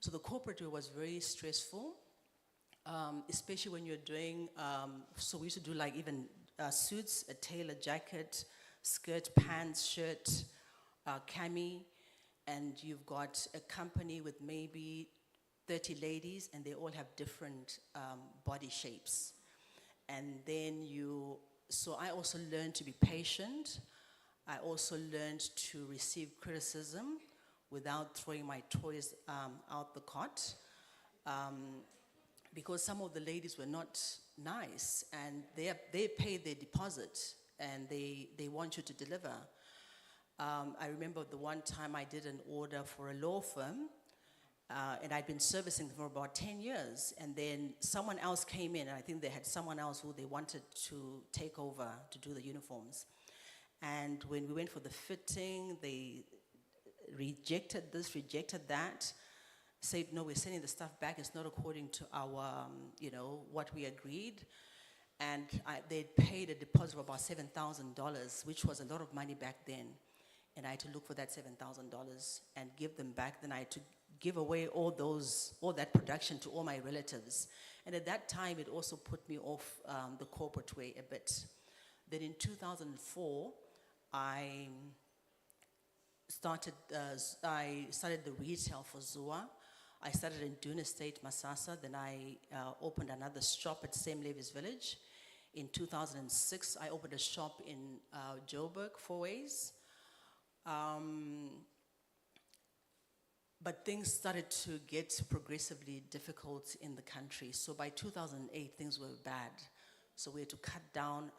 So the corporate wear was very stressful, especially when you're doing, so we used to do like even suits, a tailor jacket, skirt, pants, shirt, cami, and you've got a company with maybe 30 ladies, and they all have different body shapes. And then so I also learned to be patient. I also learned to receive criticism without throwing my toys out the cot. Because some of the ladies were not nice, and they paid their deposit, and they want you to deliver. I remember the one time I did an order for a law firm, and I'd been servicing them for about 10 years, and then someone else came in, and I think they had someone else who they wanted to take over to do the uniforms. And when we went for the fitting, they rejected this, rejected that, said, no, we're sending the stuff back, it's not according to our, what we agreed. And they paid a deposit of about $7,000, which was a lot of money back then. And I had to look for that $7,000 and give them back. Then I had to give away all that production to all my relatives. And at that time, it also put me off the corporate way a bit. Then in 2004, I started the retail for Zua. I started in Dune Estate, Masasa. Then I opened another shop at Same Levis Village. In 2006, I opened a shop in Joburg, Four Ways. But things started to get progressively difficult in the country. So by 2008, things were bad. So we had to cut down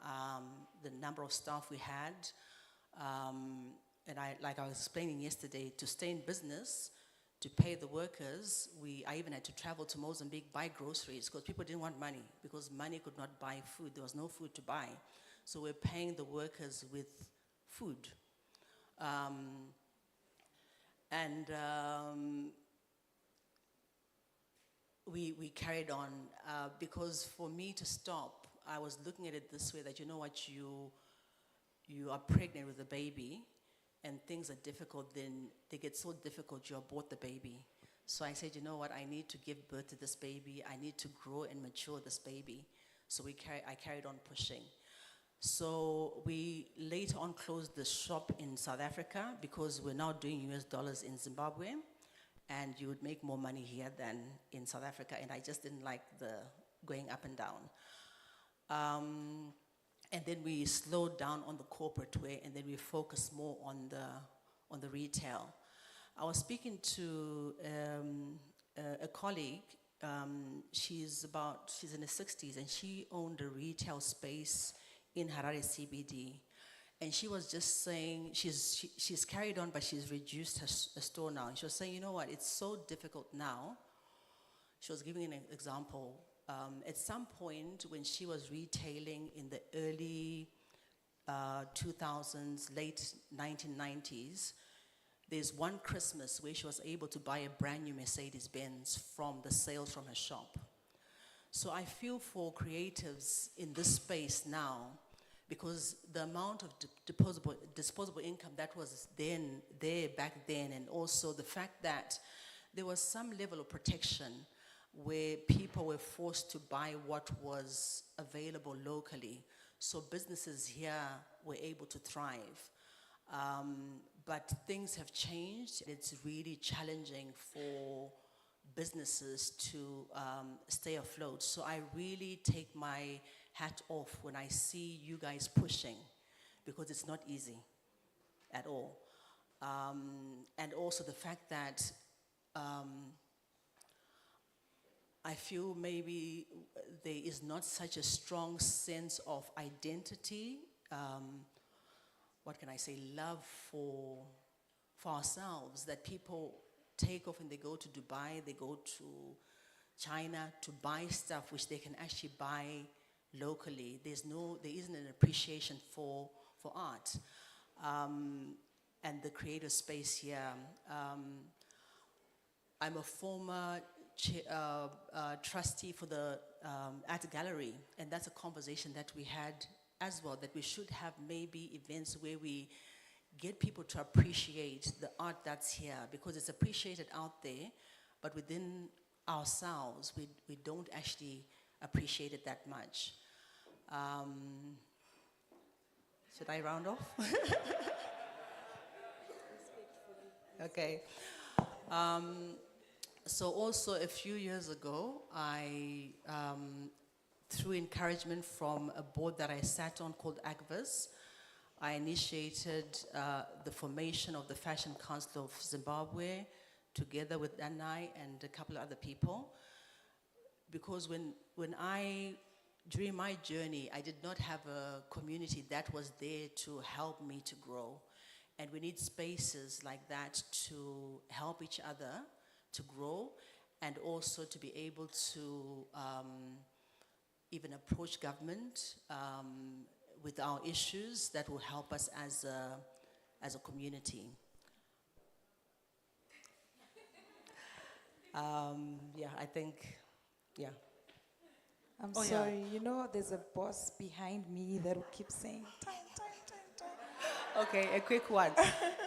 the number of staff we had. And like I was explaining yesterday, to stay in business, to pay the workers, I even had to travel to Mozambique, buy groceries, because people didn't want money, because money could not buy food. There was no food to buy. So we're paying the workers with food. We carried on, because for me to stop, I was looking at it this way, that you know what, you are pregnant with a baby, and things are difficult, then they get so difficult, you abort the baby. So I said, you know what, I need to give birth to this baby, I need to grow and mature this baby. So I carried on pushing. So we later on closed the shop in South Africa, because we're now doing US dollars in Zimbabwe, and you would make more money here than in South Africa, and I just didn't like the going up and down. And then we slowed down on the corporate way, and then we focused more on the retail. I was speaking to a colleague. She's in her 60s, and she owned a retail space in Harare CBD. And she was just saying, she's carried on, but she's reduced her store now. And she was saying, you know what, it's so difficult now. She was giving an example. At some point when she was retailing in the early 2000s, late 1990s, there's one Christmas where she was able to buy a brand new Mercedes-Benz from the sales from her shop. So I feel for creatives in this space now, because the amount of disposable income that was there back then, and also the fact that there was some level of protection where people were forced to buy what was available locally. So businesses here were able to thrive. But things have changed. It's really challenging for businesses to stay afloat. So I really take my hat off when I see you guys pushing, because it's not easy at all. And also the fact that I feel maybe there is not such a strong sense of identity, what can I say, love for ourselves, that people take off and they go to Dubai, they go to China to buy stuff which they can actually buy locally. There isn't an appreciation for art and the creative space here. I'm a former trustee for the art gallery, and that's a conversation that we had as well, that we should have maybe events where we get people to appreciate the art that's here, because it's appreciated out there, but within ourselves, we don't actually appreciate it that much. Should I round off? Okay. So also a few years ago, I, through encouragement from a board that I sat on called ACVIS, I initiated the formation of the Fashion Council of Zimbabwe together with Danai and a couple of other people. Because during my journey, I did not have a community that was there to help me to grow. And we need spaces like that to help each other to grow, and also to be able to even approach government with our issues that will help us as a community. Yeah, I think, yeah. I'm Oh, yeah. sorry, you know, there's a boss behind me that will keep saying, time, time, time, time. Okay, a quick one.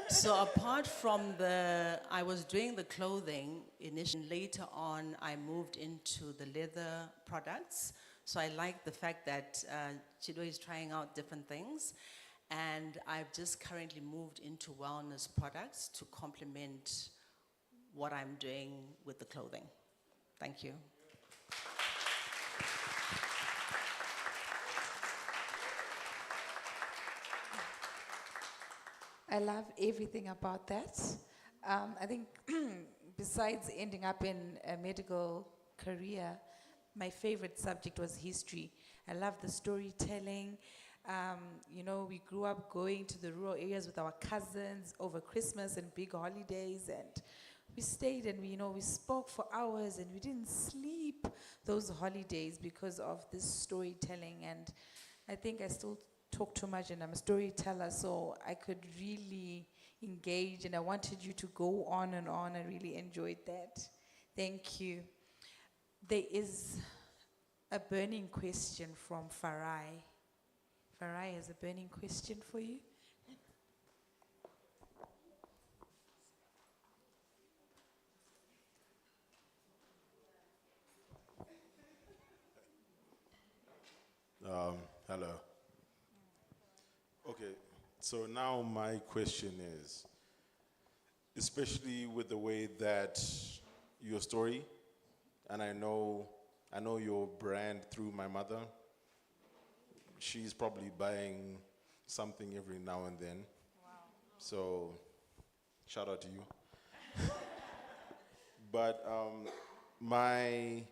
So apart from I was doing the clothing initially, later on I moved into the leather products. So I like the fact that Chido is trying out different things. And I've just currently moved into wellness products to complement what I'm doing with the clothing. Thank you. I love everything about that. I think besides ending up in a medical career, my favorite subject was history. I love the storytelling. We grew up going to the rural areas with our cousins over Christmas and big holidays, and we stayed and we spoke for hours and we didn't sleep those holidays because of this storytelling. And I think I still talk too much and I'm a storyteller, so I could really engage and I wanted you to go on and on. I really enjoyed that. Thank you. There is a burning question from Farai. Farai has a burning question for you. Hello. Okay, so now my question is, especially with the way that your story, and I know your brand through my mother. She's probably buying something every now and then. Wow. So, shout out to you. But my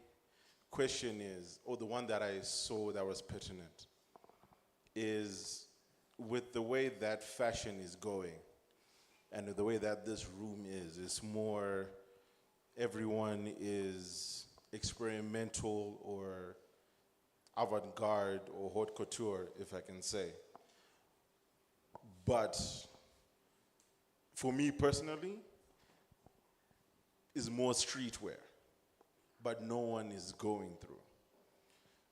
question is, or the one that I saw that was pertinent, is with the way that fashion is going and the way that this room is, it's more everyone is experimental or avant-garde or haute couture, if I can say. But for me personally, it's more streetwear, but no one is going through.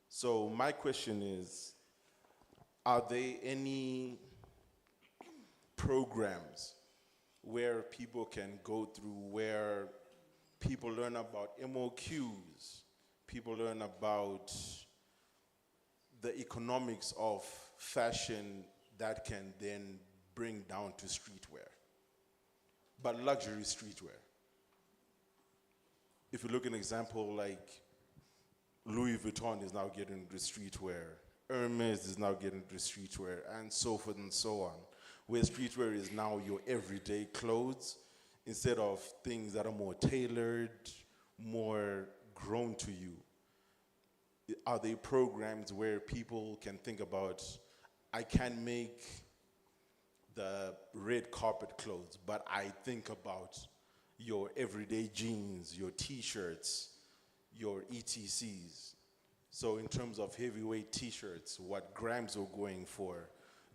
So my question is, are there any programs where people can go through, where people learn about MOQs, people learn about the economics of fashion that can then bring down to streetwear, but luxury streetwear? If you look at an example like Louis Vuitton is now getting into streetwear, Hermes is now getting into streetwear, and so forth and so on, where streetwear is now your everyday clothes instead of things that are more tailored, more grown to you. Are there programs where people can think about, I can make the red carpet clothes, but I think about your everyday jeans, your t-shirts, your ETCs. So in terms of heavyweight t-shirts, what grams are going for?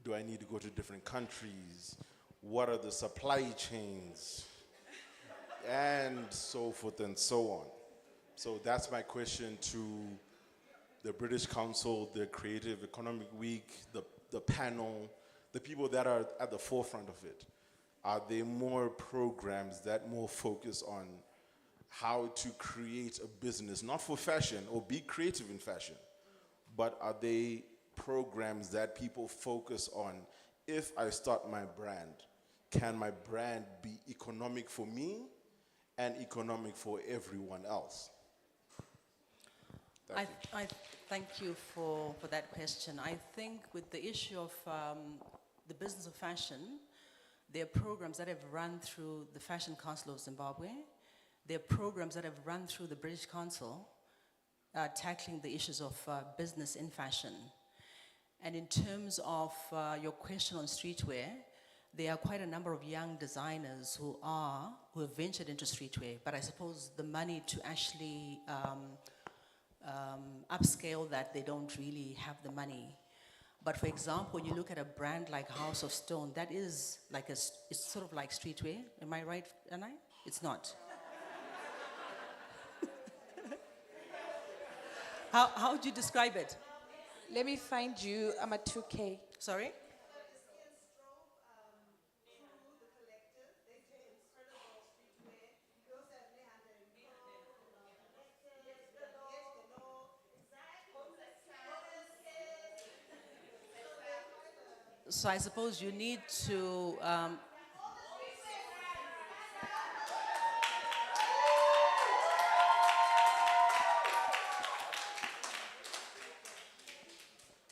Do I need to go to different countries? What are the supply chains? And so forth and so on. So that's my question to the British Council, the Creative Economic Week, the panel, the people that are at the forefront of it. Are there more programs that more focus on how to create a business, not for fashion or be creative in fashion, but are they programs that people focus on, if I start my brand, can my brand be economic for me and economic for everyone else? I thank you for that question. I think with the issue of the business of fashion, there are programs that have run through the Fashion Council of Zimbabwe. There are programs that have run through the British Council tackling the issues of business in fashion. And in terms of your question on streetwear, there are quite a number of young designers who have ventured into streetwear, but I suppose the money to actually upscale that, they don't really have the money. But for example, when you look at a brand like House of Stone, that is like it's sort of like streetwear. Am I right, Anai? It's not. How would you describe it? Let me find you. I'm at 2K. Sorry? So I suppose you need to.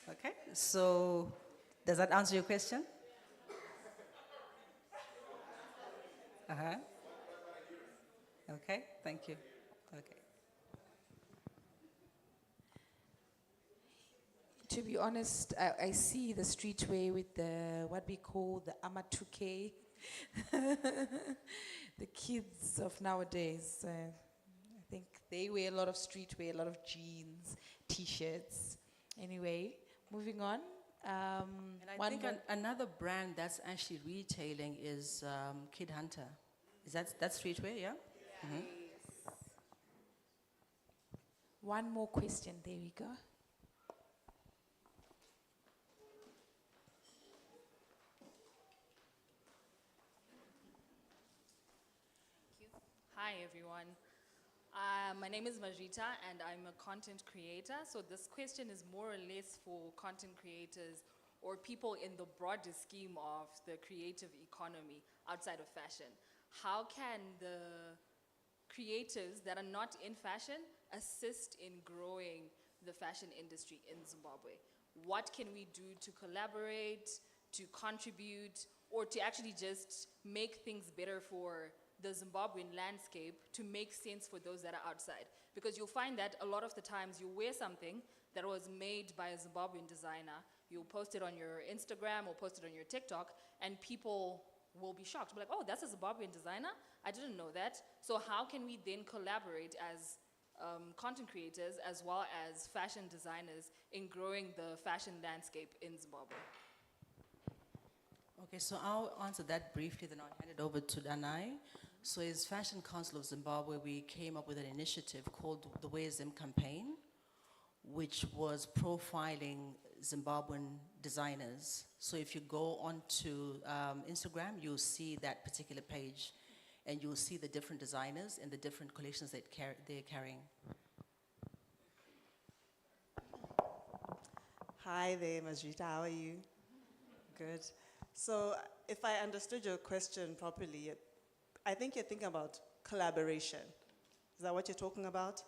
Okay, so does that answer your question? Uh-huh. Okay, thank you. Okay. To be honest, I see the streetwear with the what we call the Amatuke, the kids of nowadays. I think they wear a lot of streetwear, a lot of jeans, t-shirts. Anyway, moving on. And I think another brand that's actually retailing is Kid Hunter. Is that streetwear? Yeah. one more question. There we go. Hi, everyone. My name is Majita, and I'm a content creator. So this question is more or less for content creators or people in the broader scheme of the creative economy outside of fashion. How can the creatives that are not in fashion assist in growing the fashion industry in Zimbabwe? What can we do to collaborate, to contribute, or to actually just make things better for the Zimbabwean landscape to make sense for those that are outside? Because you'll find that a lot of the times you wear something that was made by a Zimbabwean designer, you'll post it on your Instagram or post it on your TikTok, and people will be shocked. Be like, oh, that's a Zimbabwean designer? I didn't know that. So how can we then collaborate as content creators as well as fashion designers in growing the fashion landscape in Zimbabwe? Okay, so I'll answer that briefly, then I'll hand it over to Danai. So as Fashion Council of Zimbabwe, we came up with an initiative called the Wear Zim campaign, which was profiling Zimbabwean designers. So if you go onto Instagram, you'll see that particular page, and you'll see the different designers and the different collections that they're carrying. Hi there, Majita. How are you? Good. So, if I understood your question properly, I think you're thinking about collaboration. Is that what you're talking about?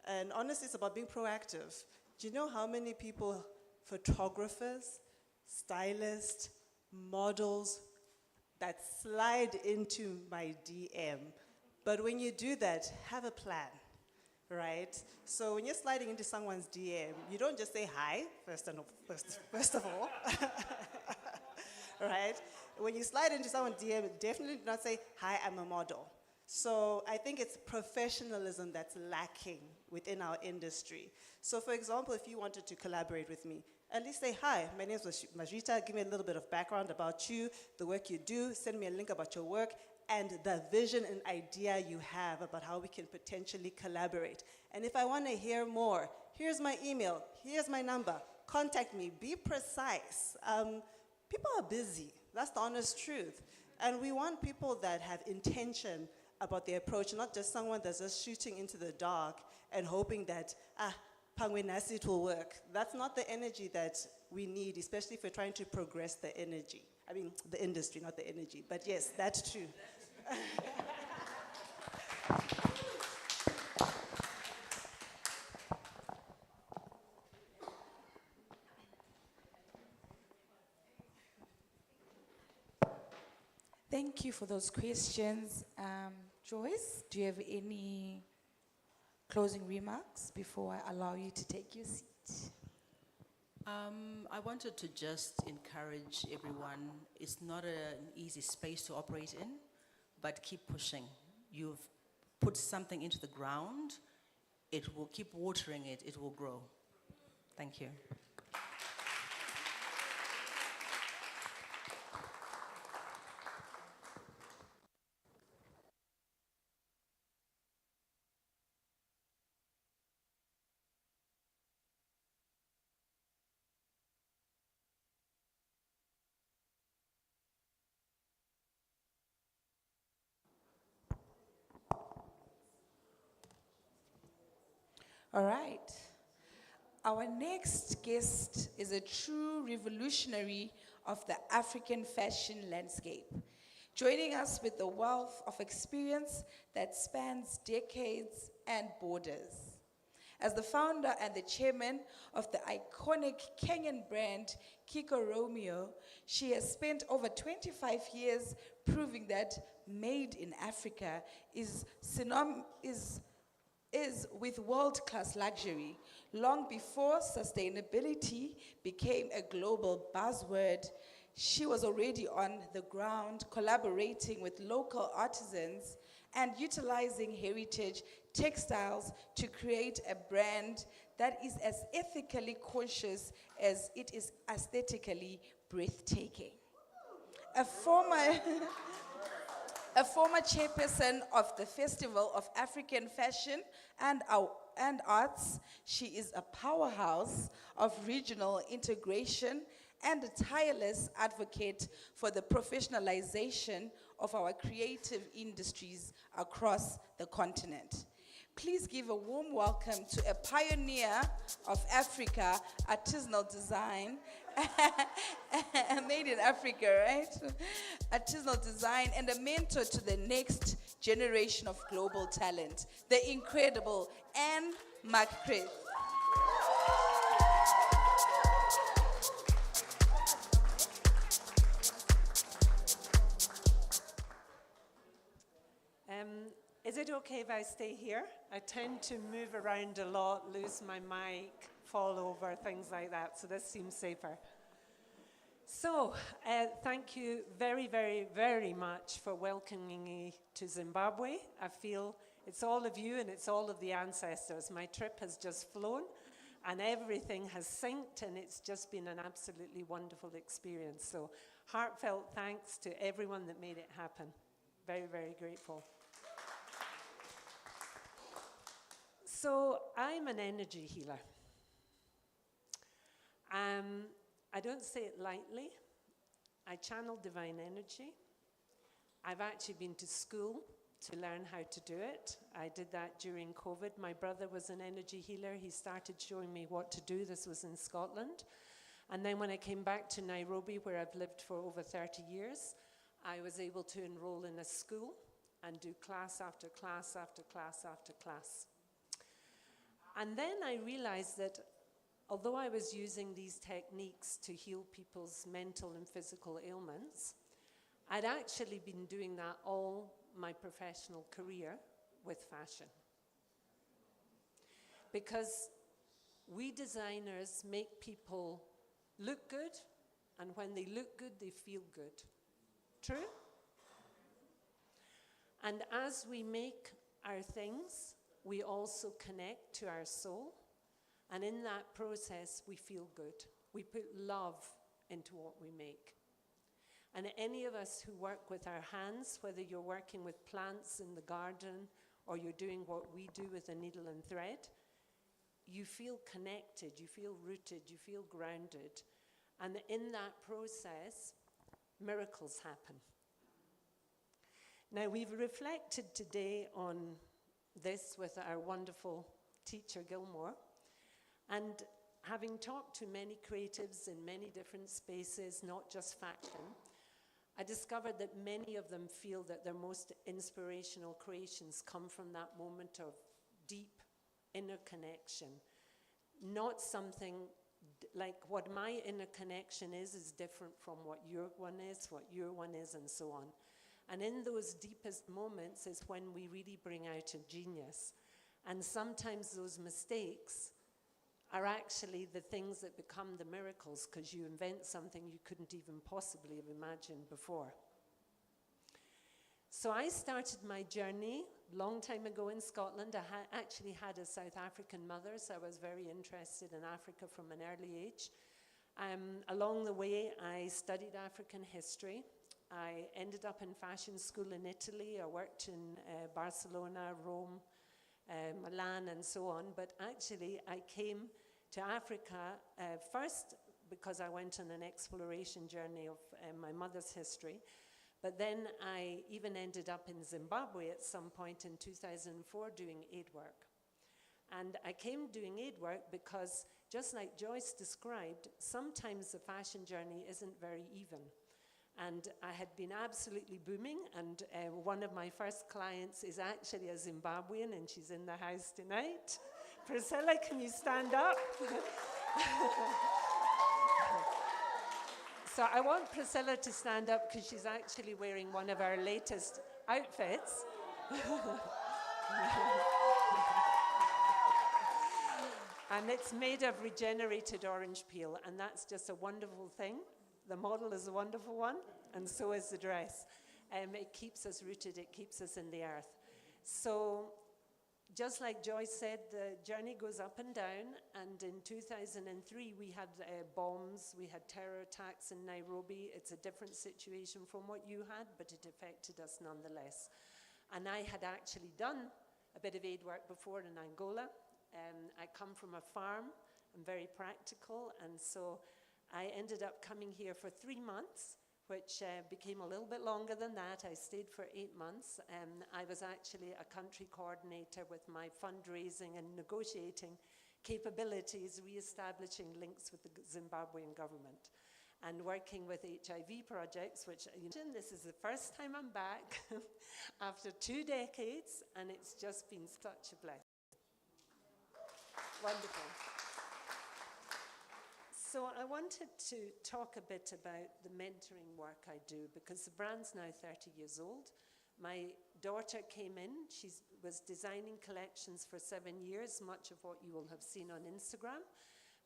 And honestly, it's about being proactive. Do you know how many people, photographers, stylists, models, that slide into my DM? But when you do that, have a plan, right? So when you're sliding into someone's DM, you don't just say hi, first of all, right? When you slide into someone's DM, definitely do not say, hi, I'm a model. So I think it's professionalism that's lacking within our industry. So for example, if you wanted to collaborate with me, at least say, hi, my name is Majita, give me a little bit of background about you, the work you do, send me a link about your work, and the vision and idea you have about how we can potentially collaborate. And if I want to hear more, here's my email, here's my number, contact me, be precise. People are busy, that's the honest truth. And we want people that have intention about their approach, not just someone that's just shooting into the dark and hoping that, Pangwenasi, it will work. That's not the energy that we need, especially if we're trying to progress the energy. I mean, the industry, not the energy. But yes, that's true. Thank you for those questions. Joyce, do you have any closing remarks before I allow you to take your seat? I wanted to just encourage everyone. It's not an easy space to operate in, but keep pushing. You've put something into the ground, it will keep watering it, it will grow. Thank you. All right. Our next guest is a true revolutionary of the African fashion landscape, joining us with a wealth of experience that spans decades and borders. As the founder and the chairman of the iconic Kenyan brand Kiko Romeo, she has spent over 25 years proving that made in Africa is with world-class luxury. Long before sustainability became a global buzzword, she was already on the ground collaborating with local artisans and utilizing heritage textiles to create a brand that is as ethically conscious as it is aesthetically breathtaking. A former chairperson of the Festival of African Fashion and Arts, she is a powerhouse of regional integration and a tireless advocate for the professionalization of our creative industries across the continent. Please give a warm welcome to a pioneer of Africa artisanal design, made in Africa, right? Artisanal design and a mentor to the next generation of global talent, the incredible Anne McCrith. Is it okay if I stay here? I tend to move around a lot, lose my mic, fall over, things like that, so this seems safer. So, thank you very, very, very much for welcoming me to Zimbabwe. I feel it's all of you and it's all of the ancestors. My trip has just flown and everything has synced and it's just been an absolutely wonderful experience. So, heartfelt thanks to everyone that made it happen. Very, very grateful. So I'm an energy healer. I don't say it lightly. I channel divine energy. I've actually been to school to learn how to do it. I did that during COVID. My brother was an energy healer. He started showing me what to do. This was in Scotland. And then when I came back to Nairobi, where I've lived for over 30 years, I was able to enroll in a school and do class after class after class after class. And then I realized that although I was using these techniques to heal people's mental and physical ailments, I'd actually been doing that all my professional career with fashion. Because we designers make people look good, and when they look good, they feel good. True? And as we make our things, we also connect to our soul, and in that process, we feel good. We put love into what we make. And any of us who work with our hands, whether you're working with plants in the garden or you're doing what we do with a needle and thread, you feel connected, you feel rooted, you feel grounded. And in that process, miracles happen. Now, we've reflected today on this with our wonderful teacher, Gilmore. And having talked to many creatives in many different spaces, not just fashion, I discovered that many of them feel that their most inspirational creations come from that moment of deep inner connection. Not something like what my inner connection is different from what your one is, and so on. And in those deepest moments is when we really bring out a genius. And sometimes those mistakes are actually the things that become the miracles, because you invent something you couldn't even possibly have imagined before. So I started my journey a long time ago in Scotland. I actually had a South African mother, so I was very interested in Africa from an early age. Along the way, I studied African history. I ended up in fashion school in Italy. I worked in Barcelona, Rome, Milan, and so on. But actually, I came to Africa first because I went on an exploration journey of my mother's history. But then I even ended up in Zimbabwe at some point in 2004 doing aid work. And I came doing aid work because just like Joyce described, sometimes the fashion journey isn't very even. And I had been absolutely booming, and one of my first clients is actually a Zimbabwean, and she's in the house tonight. Priscilla, can you stand up? So I want Priscilla to stand up because she's actually wearing one of our latest outfits. And it's made of regenerated orange peel, and that's just a wonderful thing. The model is a wonderful one, and so is the dress. It keeps us rooted, it keeps us in the earth. So, just like Joyce said, the journey goes up and down, and in 2003 we had bombs, we had terror attacks in Nairobi. It's a different situation from what you had, but it affected us nonetheless. And I had actually done a bit of aid work before in Angola. I come from a farm, I'm very practical, and so I ended up coming here for 3 months, which became a little bit longer than that. I stayed for 8 months. I was actually a country coordinator with my fundraising and negotiating capabilities, re-establishing links with the Zimbabwean government and working with HIV projects, which, this is the first time I'm back after 2 decades, and it's just been such a blessing. Wonderful. So I wanted to talk a bit about the mentoring work I do, because the brand's now 30 years old. My daughter came in, she was designing collections for 7 years, much of what you will have seen on Instagram.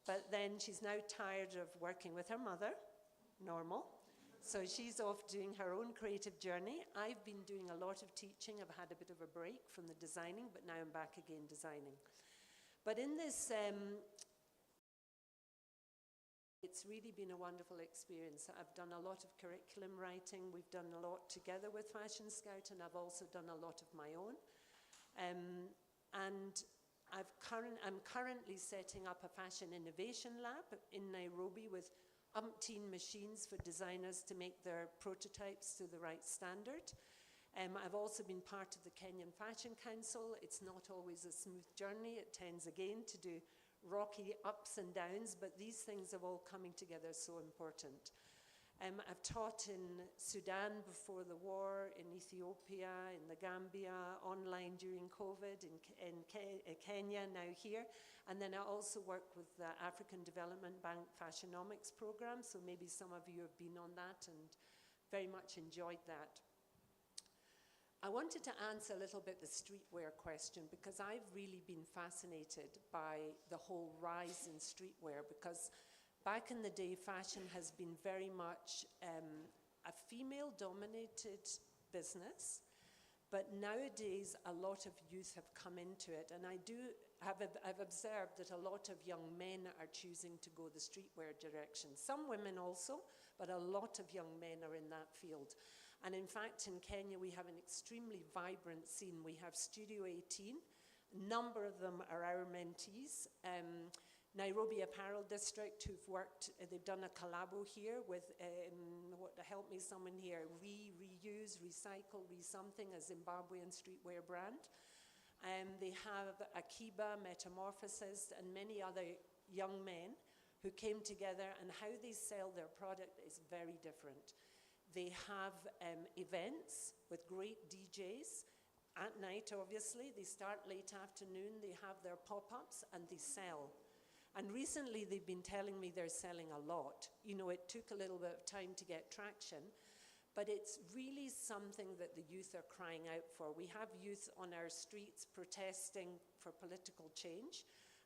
But then she's now tired of working with her mother, normal. So she's off doing her own creative journey. I've been doing a lot of teaching. I've had a bit of a break from the designing, but now I'm back again designing. But in this, it's really been a wonderful experience. I've done a lot of curriculum writing. We've done a lot together with Fashion Scout, and I've also done a lot of my own. And I'm currently setting up a fashion innovation lab in Nairobi with umpteen machines for designers to make their prototypes to the right standard. I've also been part of the Kenyan Fashion Council. It's not always a smooth journey. It tends again to do rocky ups and downs, but these things are all coming together, so important. I've taught in Sudan before the war, in Ethiopia, in the Gambia, online during COVID, in Kenya, now here. And then I also work with the African Development Bank Fashionomics program, so maybe some of you have been on that and very much enjoyed that. I wanted to answer a little bit the streetwear question, because I've really been fascinated by the whole rise in streetwear, because back in the day, fashion has been very much a female-dominated business, but nowadays a lot of youth have come into it, and I've observed that a lot of young men are choosing to go the streetwear direction. Some women also, but a lot of young men are in that field. And in fact, in Kenya, we have an extremely vibrant scene. We have Studio 18. A number of them are our mentees. Nairobi Apparel District, who've worked, they've done a collabo here with, help me someone here, reuse, recycle, something, a Zimbabwean streetwear brand. They have Akiba, Metamorphosis, and many other young men who came together, and how they sell their product is very different. They have events with great DJs at night, obviously. They start late afternoon, they have their pop-ups, and they sell. And recently they've been telling me they're selling a lot. You know, it took a little bit of time to get traction, but it's really something that the youth are crying out for. We have youth on our streets protesting for political change,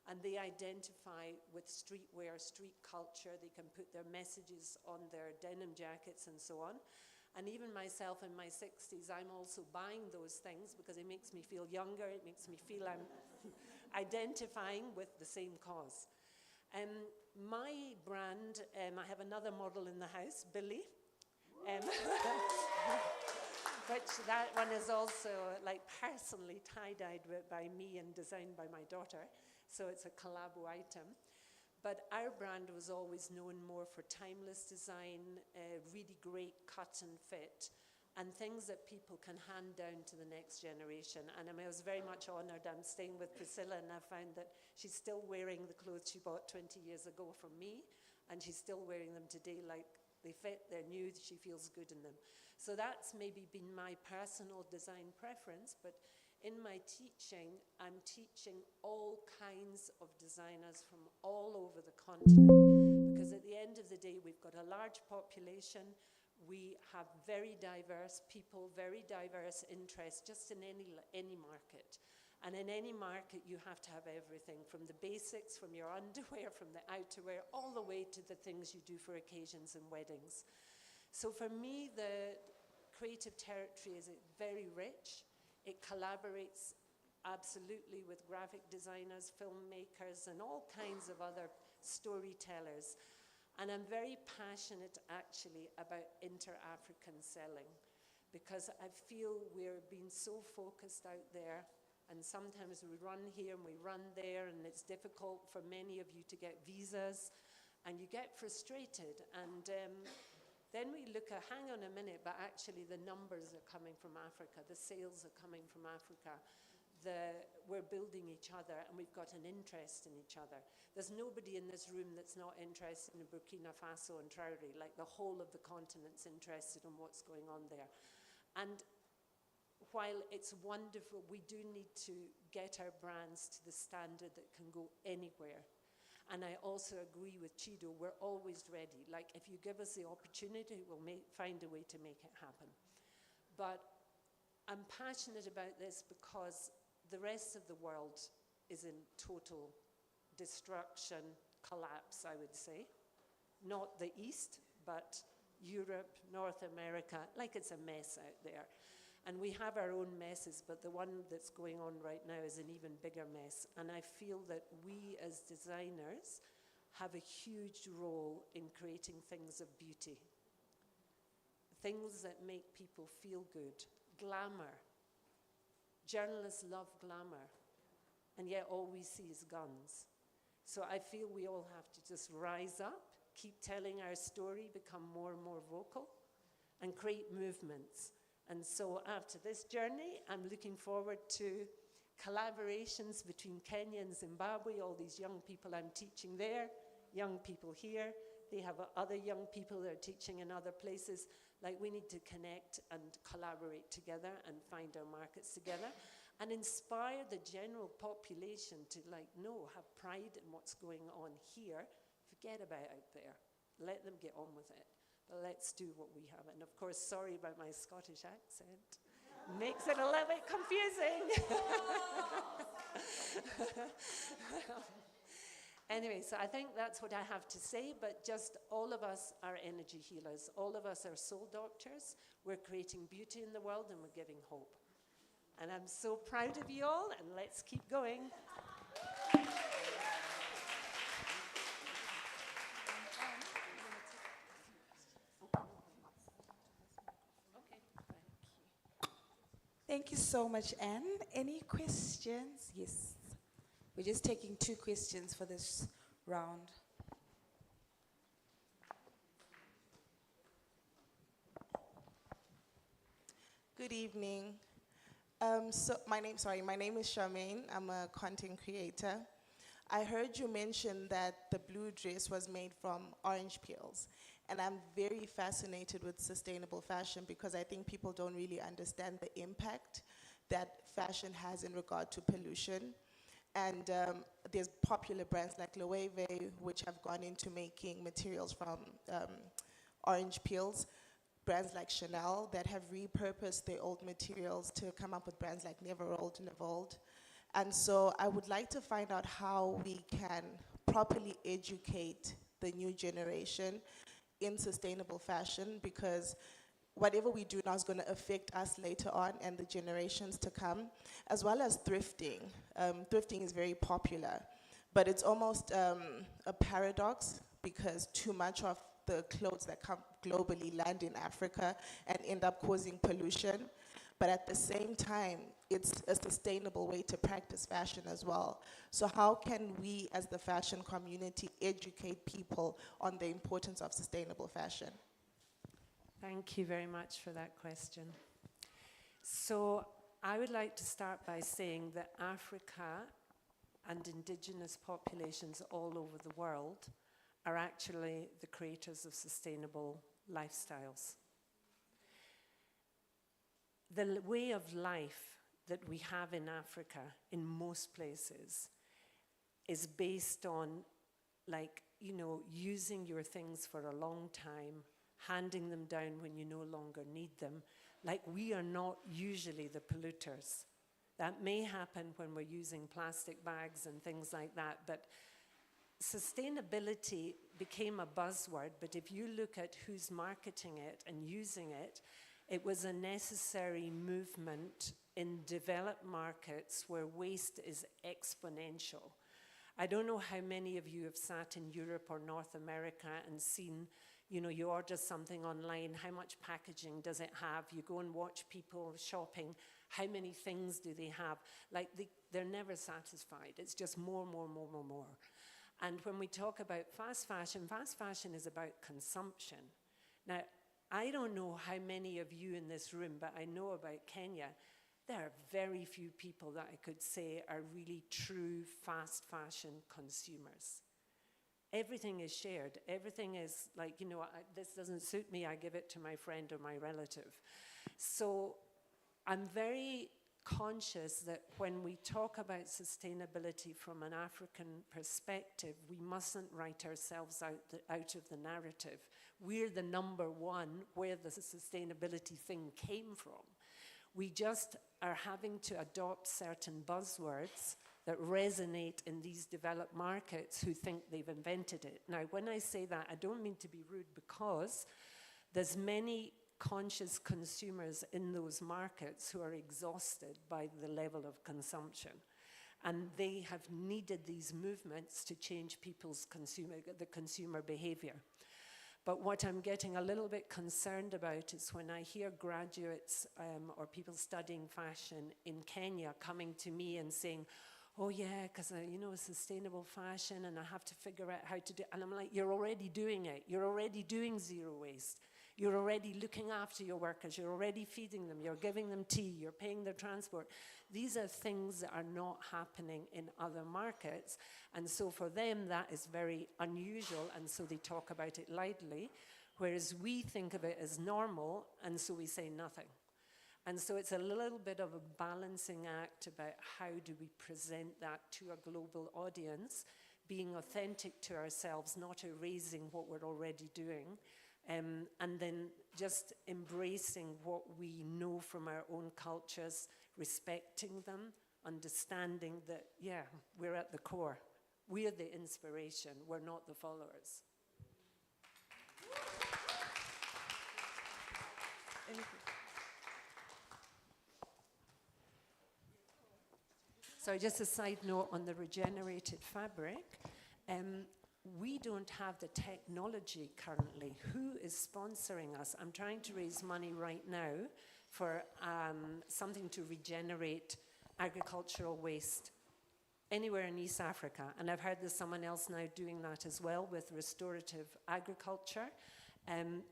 and they identify with streetwear, street culture. They can put their messages on their denim jackets and so on. And even myself in my 60s, I'm also buying those things because it makes me feel younger. It makes me feel I'm identifying with the same cause. My brand, I have another model in the house, Billy. Which that one is also like personally tie-dyed by me and designed by my daughter. So it's a collabo item. But our brand was always known more for timeless design, really great cut and fit, and things that people can hand down to the next generation. And I was very much honored. I'm staying with Priscilla, and I found that she's still wearing the clothes she bought 20 years ago from me, and she's still wearing them today like they fit, they're new, she feels good in them. So that's maybe been my personal design preference, but in my teaching, I'm teaching all kinds of designers from all over the continent, because at the end of the day, we've got a large population. We have very diverse people, very diverse interests, just in any market. And in any market, you have to have everything, from the basics, from your underwear, from the outerwear, all the way to the things you do for occasions and weddings. So for me, the creative territory is very rich. It collaborates absolutely with graphic designers, filmmakers, and all kinds of other storytellers. And I'm very passionate, actually, about inter-African selling, because I feel we're being so focused out there, and sometimes we run here and we run there, and it's difficult for many of you to get visas, and you get frustrated. And then we look at, hang on a minute, but actually the numbers are coming from Africa, the sales are coming from Africa. We're building each other, and we've got an interest in each other. There's nobody in this room that's not interested in Burkina Faso and Traore. Like, the whole of the continent's interested in what's going on there. And while it's wonderful, we do need to get our brands to the standard that can go anywhere. And I also agree with Chido, we're always ready. Like, if you give us the opportunity, we'll find a way to make it happen. But I'm passionate about this because the rest of the world is in total destruction, collapse, I would say. Not the East, but Europe, North America, like it's a mess out there. And we have our own messes, but the one that's going on right now is an even bigger mess. And I feel that we as designers have a huge role in creating things of beauty. Things that make people feel good. Glamour. Journalists love glamour, and yet all we see is guns. So I feel we all have to just rise up, keep telling our story, become more and more vocal, and create movements. And so after this journey, I'm looking forward to collaborations between Kenya and Zimbabwe, all these young people I'm teaching there, young people here. They have other young people that are teaching in other places. Like, we need to connect and collaborate together and find our markets together and inspire the general population to, like, have pride in what's going on here. Forget about out there. Let them get on with it. But let's do what we have. And of course, sorry about my Scottish accent. Makes it a little bit confusing. Anyway, so I think that's what I have to say, but just all of us are energy healers. All of us are soul doctors. We're creating beauty in the world, and we're giving hope. And I'm so proud of you all, and let's keep going. Thank you so much, Anne. Any questions? Yes. We're just taking 2 questions for this round. Good evening. My name is Charmaine. I'm a content creator. I heard you mention that the blue dress was made from orange peels. And I'm very fascinated with sustainable fashion because I think people don't really understand the impact that fashion has in regard to pollution. And there's popular brands like Loewe, which have gone into making materials from orange peels. Brands like Chanel that have repurposed their old materials to come up with brands like Never Old, Nevold. And so I would like to find out how we can properly educate the new generation in sustainable fashion, because whatever we do now is going to affect us later on and the generations to come, as well as thrifting. Thrifting is very popular, but it's almost a paradox because too much of the clothes that come globally land in Africa and end up causing pollution. But at the same time, it's a sustainable way to practice fashion as well. So how can we as the fashion community educate people on the importance of sustainable fashion? Thank you very much for that question. So I would like to start by saying that Africa and indigenous populations all over the world are actually the creators of sustainable lifestyles. The way of life that we have in Africa, in most places, is based on, like, you know, using your things for a long time, handing them down when you no longer need them. Like, we are not usually the polluters. That may happen when we're using plastic bags and things like that, but sustainability became a buzzword, but if you look at who's marketing it and using it, it was a necessary movement in developed markets where waste is exponential. I don't know how many of you have sat in Europe or North America and seen, you know, you order something online, how much packaging does it have? You go and watch people shopping, how many things do they have? Like, they're never satisfied. It's just more. And when we talk about fast fashion is about consumption. Now, I don't know how many of you in this room, but I know about Kenya, there are very few people that I could say are really true fast fashion consumers. Everything is shared. Everything is like, you know, this doesn't suit me, I give it to my friend or my relative. So I'm very conscious that when we talk about sustainability from an African perspective, we mustn't write ourselves out of the narrative. We're the number one where the sustainability thing came from. We just are having to adopt certain buzzwords that resonate in these developed markets who think they've invented it. Now, when I say that, I don't mean to be rude, because there's many conscious consumers in those markets who are exhausted by the level of consumption. And they have needed these movements to change people's consumer behavior. But what I'm getting a little bit concerned about is when I hear graduates or people studying fashion in Kenya coming to me and saying, oh yeah, because you know, sustainable fashion and I have to figure out how to do it. And I'm like, you're already doing it. You're already doing zero waste. You're already looking after your workers. You're already feeding them. You're giving them tea. You're paying their transport. These are things that are not happening in other markets. And so for them, that is very unusual. And so they talk about it lightly, whereas we think of it as normal, and so we say nothing. And so it's a little bit of a balancing act about how do we present that to a global audience, being authentic to ourselves, not erasing what we're already doing. And then just embracing what we know from our own cultures, respecting them, understanding that, yeah, we're at the core. We're the inspiration, we're not the followers. So just a side note on the regenerated fabric. We don't have the technology currently. Who is sponsoring us? I'm trying to raise money right now for something to regenerate agricultural waste anywhere in East Africa. And I've heard there's someone else now doing that as well with restorative agriculture,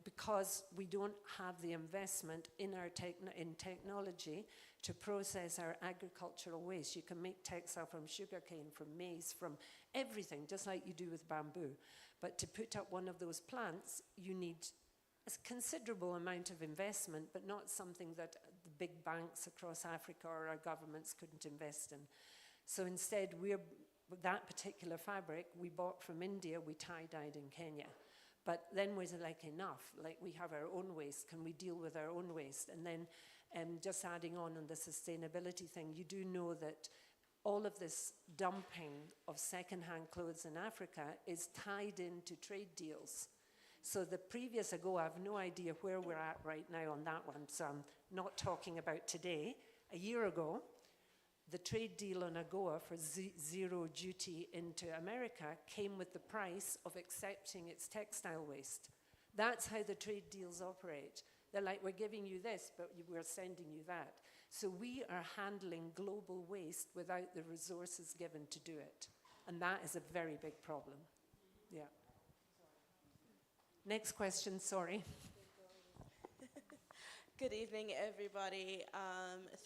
because we don't have the investment in our in technology to process our agricultural waste. You can make textile from sugarcane, from maize, from everything, just like you do with bamboo. But to put up one of those plants, you need a considerable amount of investment, but not something that the big banks across Africa or our governments couldn't invest in. So instead, that particular fabric we bought from India, we tie-dyed in Kenya. But then was it like enough? Like, we have our own waste, can we deal with our own waste? And then just adding on the sustainability thing, you do know that all of this dumping of second-hand clothes in Africa is tied into trade deals. So the previous AGOA, I have no idea where we're at right now on that one, so I'm not talking about today. A year ago, the trade deal on AGOA for zero duty into America came with the price of accepting its textile waste. That's how the trade deals operate. They're like, we're giving you this, but we're sending you that. So we are handling global waste without the resources given to do it. And that is a very big problem. Yeah. Next question, sorry. Good evening, everybody.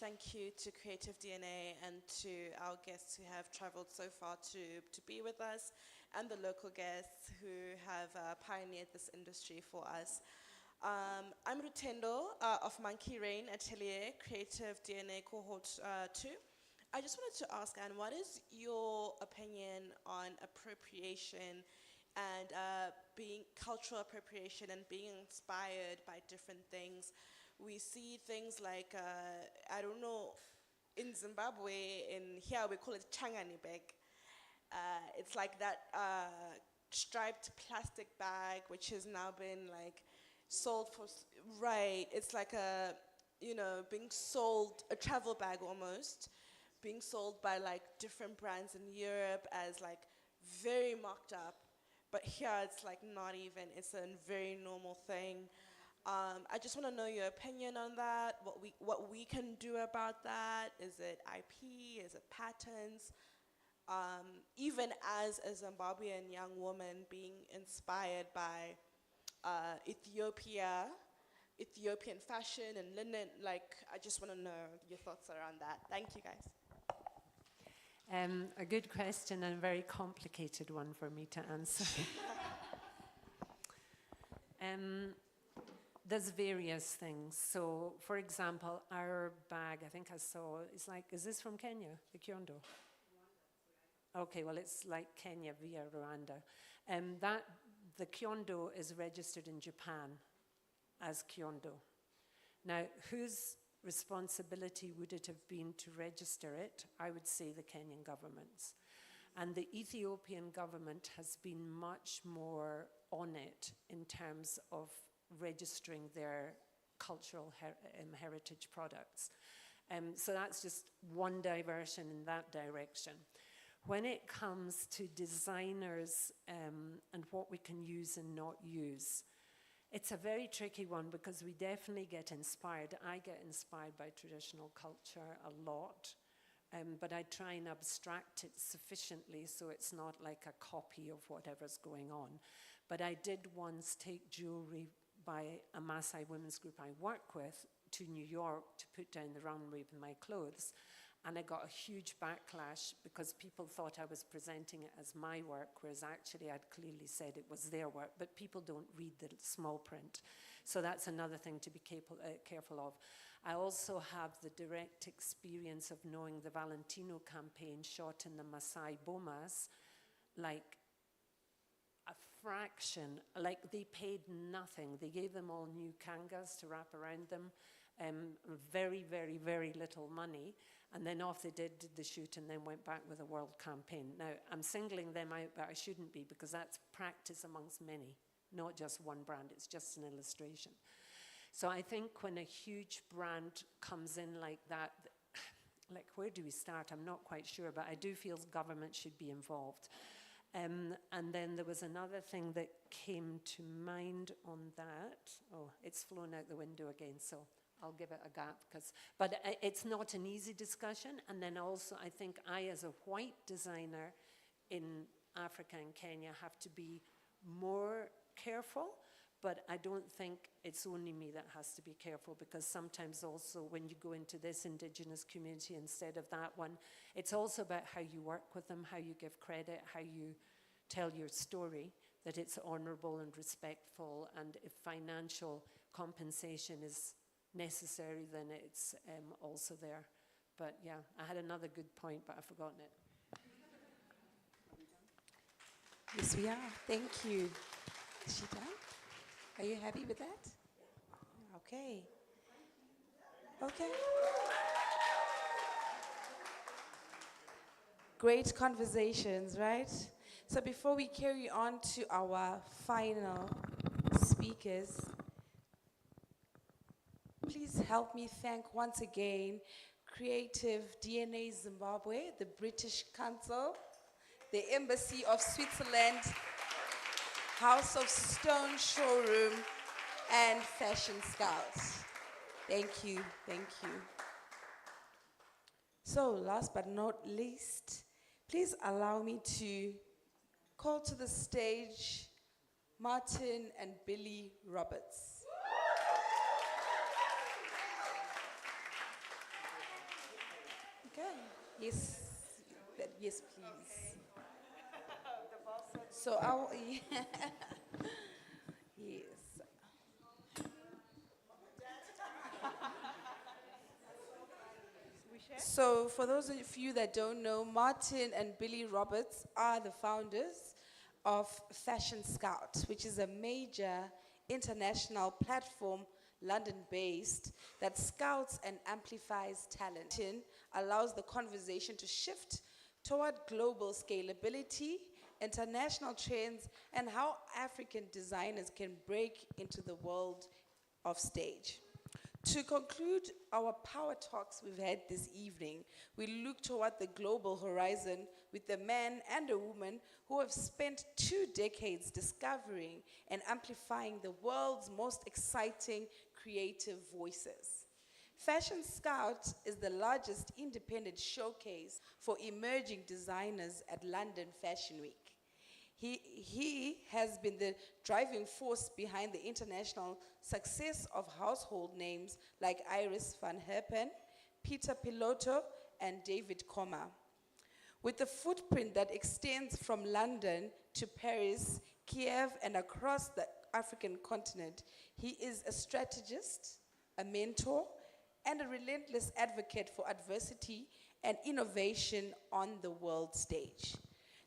Thank you to Creative DNA and to our guests who have traveled so far to be with us, and the local guests who have pioneered this industry for us. I'm Rutendo of Monkey Rain Atelier, Creative DNA Cohort 2. I just wanted to ask, Anne, what is your opinion on appropriation and being cultural appropriation and being inspired by different things? We see things like, I don't know, in Zimbabwe, in here we call it changani bag. It's like that striped plastic bag, which has now been like sold for, right, it's like a, you know, being sold, a travel bag almost, being sold by like different brands in Europe as like very marked up. But here it's like not even, it's a very normal thing. I just want to know your opinion on that, what we can do about that. Is it IP, is it patents? Even as a Zimbabwean young woman being inspired by Ethiopian fashion and linen, like I just want to know your thoughts around that. Thank you guys. A good question and a very complicated one for me to answer. There's various things. So, for example, our bag, I think I saw, is like, is this from Kenya, the Kiondo? Okay, well, it's like Kenya via Rwanda. The Kiondo is registered in Japan as Kiondo. Now, whose responsibility would it have been to register it? I would say the Kenyan government's. And the Ethiopian government has been much more on it in terms of registering their cultural heritage products. So that's just one diversion in that direction. When it comes to designers and what we can use and not use, it's a very tricky one because we definitely get inspired. I get inspired by traditional culture a lot, but I try and abstract it sufficiently so it's not like a copy of whatever's going on. But I did once take jewelry by a Maasai women's group I work with to New York to put down the runway with my clothes. And I got a huge backlash because people thought I was presenting it as my work, whereas actually I'd clearly said it was their work, but people don't read the small print. So that's another thing to be careful of. I also have the direct experience of knowing the Valentino campaign shot in the Maasai Bomas, like a fraction, like they paid nothing. They gave them all new kangas to wrap around them, very, very, very little money. And then off they did the shoot and then went back with a world campaign. Now, I'm singling them out, but I shouldn't be because that's practice amongst many, not just one brand. It's just an illustration. So I think when a huge brand comes in like that, like where do we start? I'm not quite sure, but I do feel government should be involved. And then there was another thing that came to mind on that. Oh, it's flown out the window again, so I'll give it a gap, but it's not an easy discussion. And then also, I think I, as a white designer in Africa and Kenya, have to be more careful. But I don't think it's only me that has to be careful, because sometimes also when you go into this indigenous community instead of that one, it's also about how you work with them, how you give credit, how you tell your story, that it's honorable and respectful, and if financial compensation is necessary, then it's also there. But yeah, I had another good point, but I've forgotten it. Yes, we are. Thank you. Shita, are you happy with that? Okay. Okay. Great conversations, right? So before we carry on to our final speakers, please help me thank once again Creative DNA Zimbabwe, the British Council, the Embassy of Switzerland, House of Stone Showroom, and Fashion Scouts. Thank you, thank you. So last but not least, please allow me to call to the stage Martin and Billy Roberts. Yes, yes, please. So I'll, yes. So for those of you that don't know, Martin and Billy Roberts are the founders of Fashion Scout, which is a major international platform, London-based, that scouts and amplifies talent. Allows the conversation to shift toward global scalability, international trends, and how African designers can break into the world of stage. To conclude our power talks we've had this evening, we look toward the global horizon with a man and a woman who have spent 2 decades discovering and amplifying the world's most exciting creative voices. Fashion Scout is the largest independent showcase for emerging designers at London Fashion Week. He has been the driving force behind the international success of household names like Iris van Herpen, Peter Piloto, and David Coma. With a footprint that extends from London to Paris, Kiev, and across the African continent, he is a strategist, a mentor, and a relentless advocate for adversity and innovation on the world stage.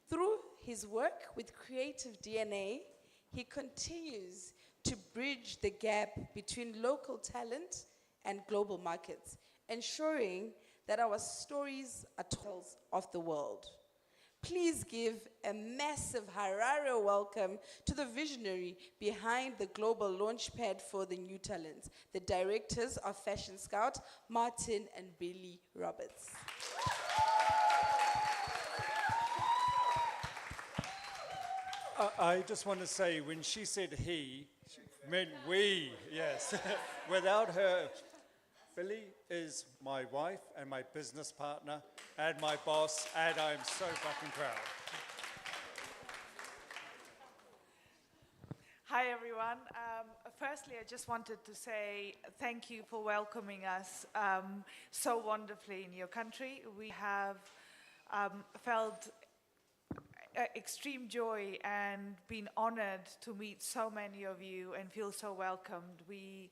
Through his work with Creative DNA, he continues to bridge the gap between local talent and global markets, ensuring that our stories are told of the world. Please give a massive Harare welcome to the visionary behind the global launchpad for the new talents, the directors of Fashion Scout, Martin and Billy Roberts. I just want to say, when she said he, she meant we, yes. Without her, Billy is my wife and my business partner and my boss, and I'm so fucking proud. Hi, everyone. Firstly, I just wanted to say thank you for welcoming us so wonderfully in your country. We have felt extreme joy and been honored to meet so many of you and feel so welcomed. We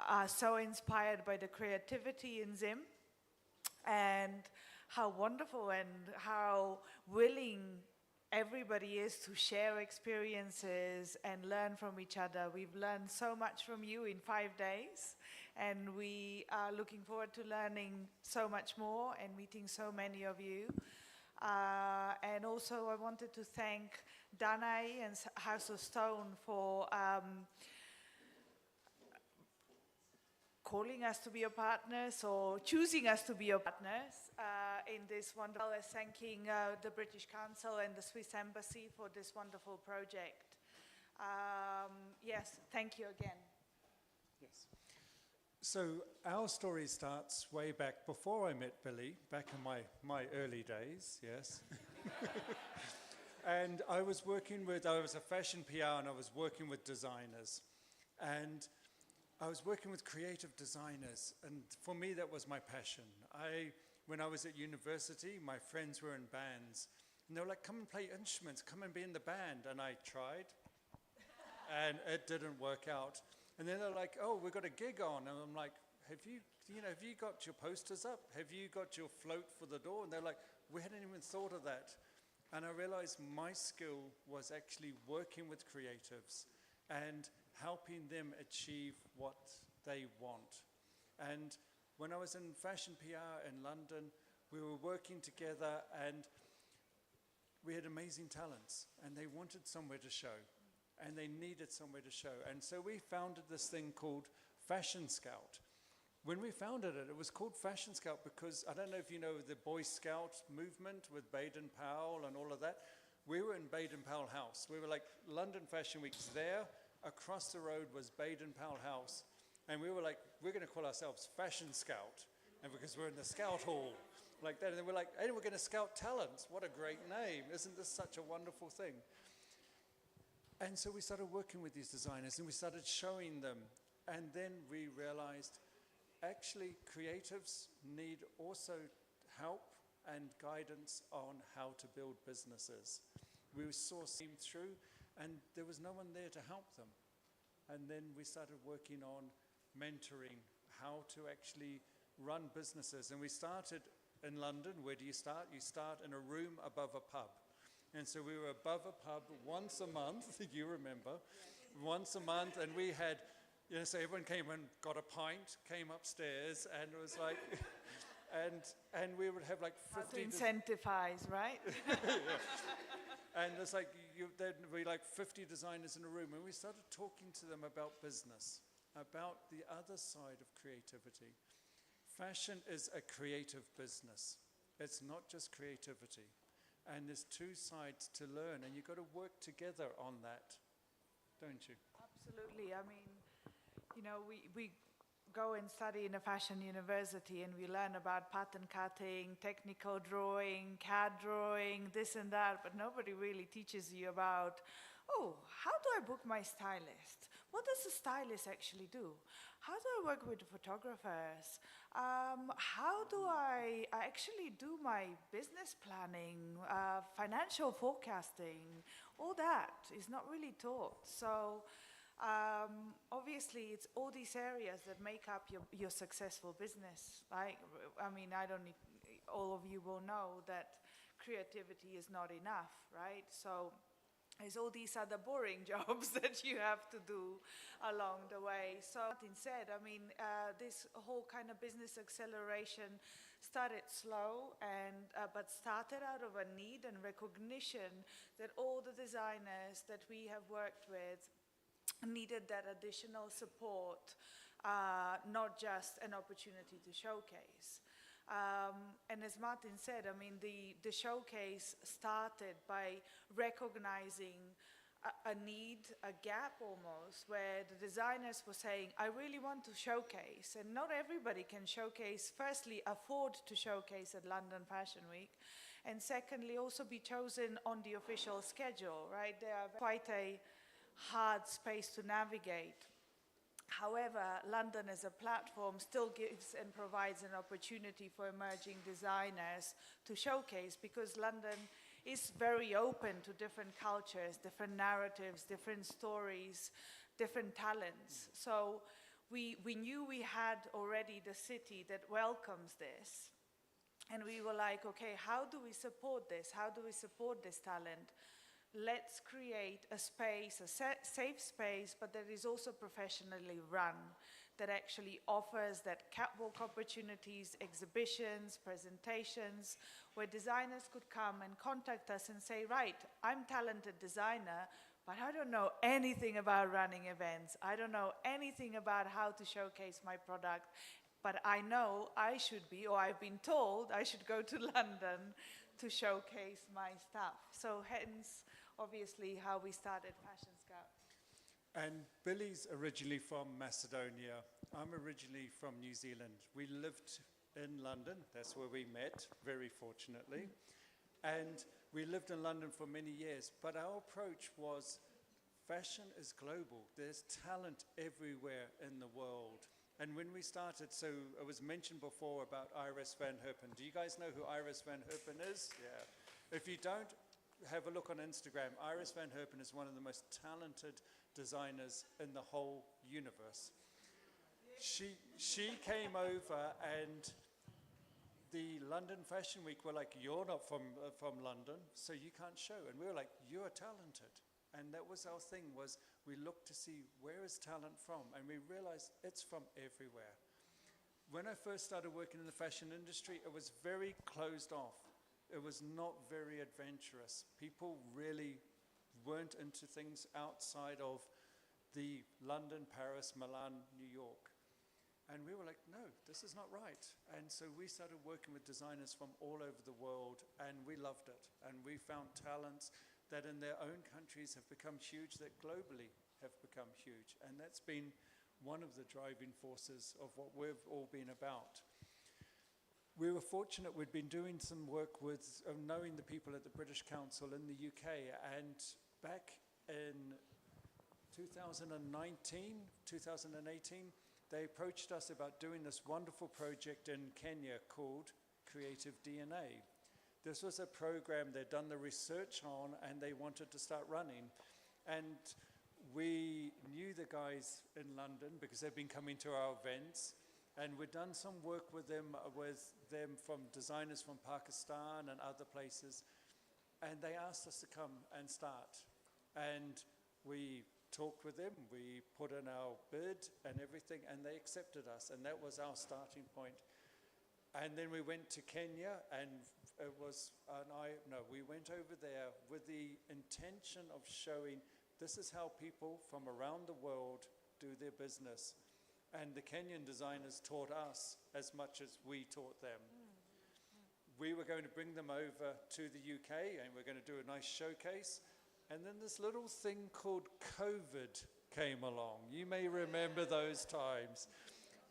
are so inspired by the creativity in Zim and how wonderful and how willing everybody is to share experiences and learn from each other. We've learned so much from you in 5 days, and we are looking forward to learning so much more and meeting so many of you. And also I wanted to thank Danai and House of Stone for calling us to be your partners or choosing us to be your partners in this wonderful, as thanking the British Council and the Swiss Embassy for this wonderful project. Yes, thank you again. Yes. So our story starts way back before I met Billy, back in my early days, yes. And I was a fashion PR and I was working with designers. And I was working with creative designers, and for me that was my passion. When I was at university, my friends were in bands, and they were like, come and play instruments, come and be in the band. And I tried, and it didn't work out. And then they're like, oh, we've got a gig on. And I'm like, have you got your posters up? Have you got your float for the door? And they're like, we hadn't even thought of that. And I realized my skill was actually working with creatives and helping them achieve what they want. And when I was in fashion PR in London, we were working together and we had amazing talents and they wanted somewhere to show. And they needed somewhere to show. And so we founded this thing called Fashion Scout. When we founded it, it was called Fashion Scout because, I don't know if you know the Boy Scout movement with Baden-Powell and all of that. We were in Baden-Powell House. We were like, London Fashion Week's there. Across the road was Baden-Powell House. And we were like, we're going to call ourselves Fashion Scout. And because we're in the Scout Hall, like that. And then we're like, hey, we're going to scout talents. What a great name. Isn't this such a wonderful thing? And so we started working with these designers and we started showing them. And then we realized, actually, creatives need also help and guidance on how to build businesses. We saw came through, and there was no one there to help them. And then we started working on mentoring, how to actually run businesses. And we started in London. Where do you start? You start in a room above a pub. And so we were above a pub once a month, you remember, once a month, and we had, so everyone came and got a pint, came upstairs, and it was like, and we would have like 50... How to incentivize, right? And it's like, there'd be like 50 designers in a room, and we started talking to them about business, about the other side of creativity. Fashion is a creative business. It's not just creativity. And there's two sides to learn, and you've got to work together on that, don't you? Absolutely. I mean, we go and study in a fashion university and we learn about pattern cutting, technical drawing, CAD drawing, this and that, but nobody really teaches you about, how do I book my stylist? What does a stylist actually do? How do I work with the photographers? How do I actually do my business planning, financial forecasting? All that is not really taught. So obviously it's all these areas that make up your successful business. I mean, all of you will know that creativity is not enough, right? So there's all these other boring jobs that you have to do along the way. So Martin said, I mean, this whole kind of business acceleration started slow, but started out of a need and recognition that all the designers that we have worked with needed that additional support, not just an opportunity to showcase. And as Martin said, I mean, the showcase started by recognizing a need, a gap almost, where the designers were saying, I really want to showcase. And not everybody can showcase, firstly, afford to showcase at London Fashion Week. And secondly, also be chosen on the official schedule, right? They are quite a hard space to navigate. However, London as a platform still gives and provides an opportunity for emerging designers to showcase, because London is very open to different cultures, different narratives, different stories, different talents. So we knew we had already the city that welcomes this. And we were like, okay, how do we support this? How do we support this talent? Let's create a space, a safe space, but that is also professionally run, that actually offers that catwalk opportunities, exhibitions, presentations, where designers could come and contact us and say, right, I'm a talented designer, but I don't know anything about running events. I don't know anything about how to showcase my product, but I know I should be, or I've been told I should go to London to showcase my stuff. So hence, obviously, how we started Fashion Scout. And Billy's originally from Macedonia. I'm originally from New Zealand. We lived in London. That's where we met, very fortunately. And we lived in London for many years. But our approach was, fashion is global. There's talent everywhere in the world. And when we started, so it was mentioned before about Iris van Herpen. Do you guys know who Iris van Herpen is? Yeah. If you don't, have a look on Instagram. Iris van Herpen is one of the most talented designers in the whole universe. She came over, and the London Fashion Week were like, you're not from London, so you can't show. And we were like, you're talented. And that was our thing, was we looked to see where is talent from, and we realized it's from everywhere. When I first started working in the fashion industry, it was very closed off. It was not very adventurous. People really weren't into things outside of the London, Paris, Milan, New York. And we were like, no, this is not right. And so we started working with designers from all over the world, and we loved it. And we found talents that in their own countries have become huge, that globally have become huge. And that's been one of the driving forces of what we've all been about. We were fortunate, we'd been doing some work with knowing the people at the British Council in the UK, and back in 2019, 2018, they approached us about doing this wonderful project in Kenya called Creative DNA. This was a program they'd done the research on and they wanted to start running. And we knew the guys in London because they'd been coming to our events, and we'd done some work with them from designers from Pakistan and other places, and they asked us to come and start. And we talked with them, we put in our bid and everything, and they accepted us, and that was our starting point. And then we went to Kenya, and we went over there with the intention of showing this is how people from around the world do their business. And the Kenyan designers taught us as much as we taught them. We were going to bring them over to the UK, and we're going to do a nice showcase. And then this little thing called COVID came along. You may remember those times.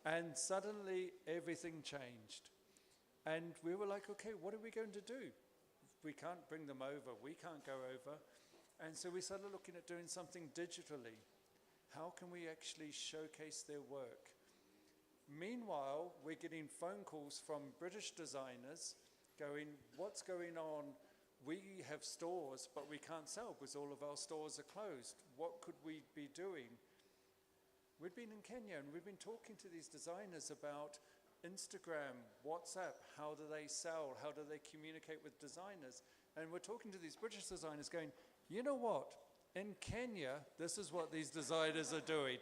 And suddenly everything changed. And we were like, okay, what are we going to do? We can't bring them over. We can't go over. And so we started looking at doing something digitally. How can we actually showcase their work? Meanwhile, we're getting phone calls from British designers going, what's going on? We have stores, but we can't sell because all of our stores are closed. What could we be doing? We've been in Kenya and we've been talking to these designers about Instagram, WhatsApp, how do they sell? How do they communicate with designers? And we're talking to these British designers going, you know what? In Kenya, this is what these designers are doing.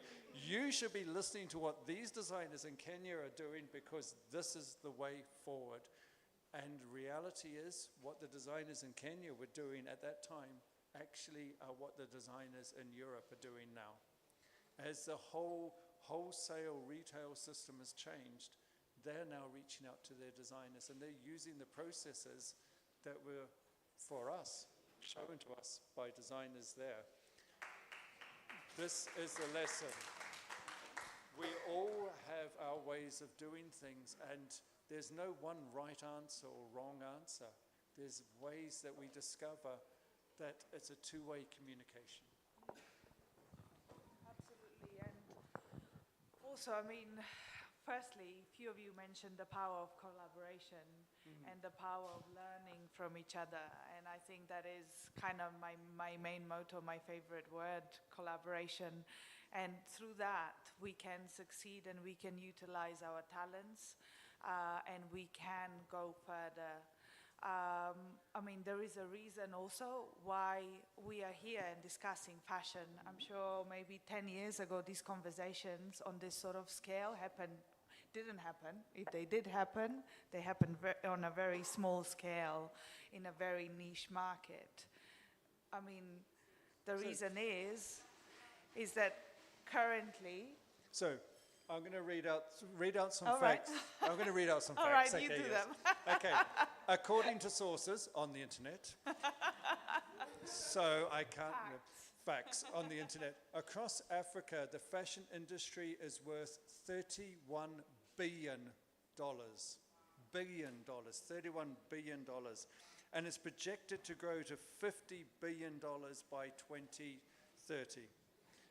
You should be listening to what these designers in Kenya are doing because this is the way forward. And reality is what the designers in Kenya were doing at that time actually are what the designers in Europe are doing now. As the whole wholesale retail system has changed, they're now reaching out to their designers and they're using the processes that were, for us, shown to us by designers there. This is the lesson. We all have our ways of doing things, and there's no one right answer or wrong answer. There's ways that we discover that it's a two-way communication. Absolutely. And also, I mean, firstly, a few of you mentioned the power of collaboration and the power of learning from each other. And I think that is kind of my main motto, my favorite word, collaboration. And through that, we can succeed and we can utilize our talents and we can go further. I mean, there is a reason also why we are here and discussing fashion. I'm sure maybe 10 years ago, these conversations on this sort of scale didn't happen. If they did happen, they happened on a very small scale in a very niche market. I mean, the reason is that currently... So, I'm going to read out some All facts. right. I'm going to read out some All facts. right, you do them. Okay. According to sources on the internet, so I can't... Facts on the internet. Across Africa, the fashion industry is worth $31 billion. $31 billion. And it's projected to grow to $50 billion by 2030.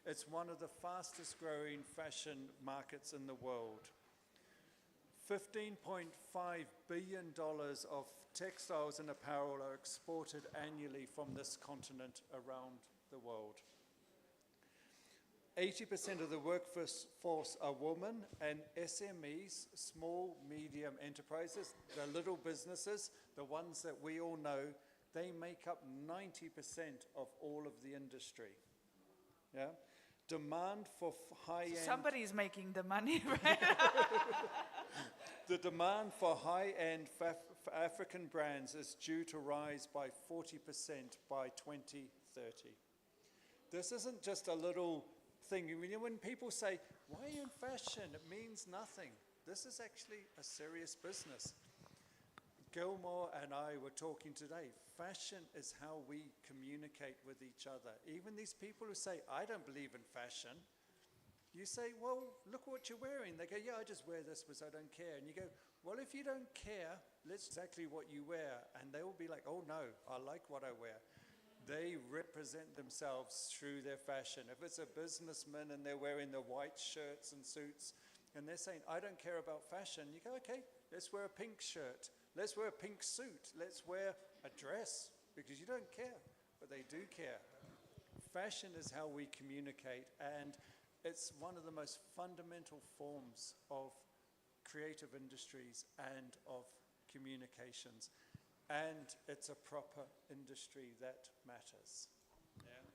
It's one of the fastest growing fashion markets in the world. $15.5 billion of textiles and apparel are exported annually from this continent around the world. 80% of the workforce are women, and SMEs, small, medium enterprises, the little businesses, the ones that we all know, they make up 90% of all of the industry. Yeah? Demand for high-end... Somebody's making the money, right? The demand for high-end African brands is due to rise by 40% by 2030. This isn't just a little thing. When people say, why are you in fashion? It means nothing. This is actually a serious business. Gilmore and I were talking today. Fashion is how we communicate with each other. Even these people who say, I don't believe in fashion, you say, well, look what you're wearing. They go, yeah, I just wear this because I don't care. And you go, well, if you don't care, let's exactly what you wear. And they will be like, oh no, I like what I wear. They represent themselves through their fashion. If it's a businessman and they're wearing the white shirts and suits, and they're saying, I don't care about fashion, you go, okay, let's wear a pink shirt. Let's wear a pink suit. Let's wear a dress, because you don't care, but they do care. Fashion is how we communicate, and it's one of the most fundamental forms of creative industries and of communications. And it's a proper industry that matters. Yeah.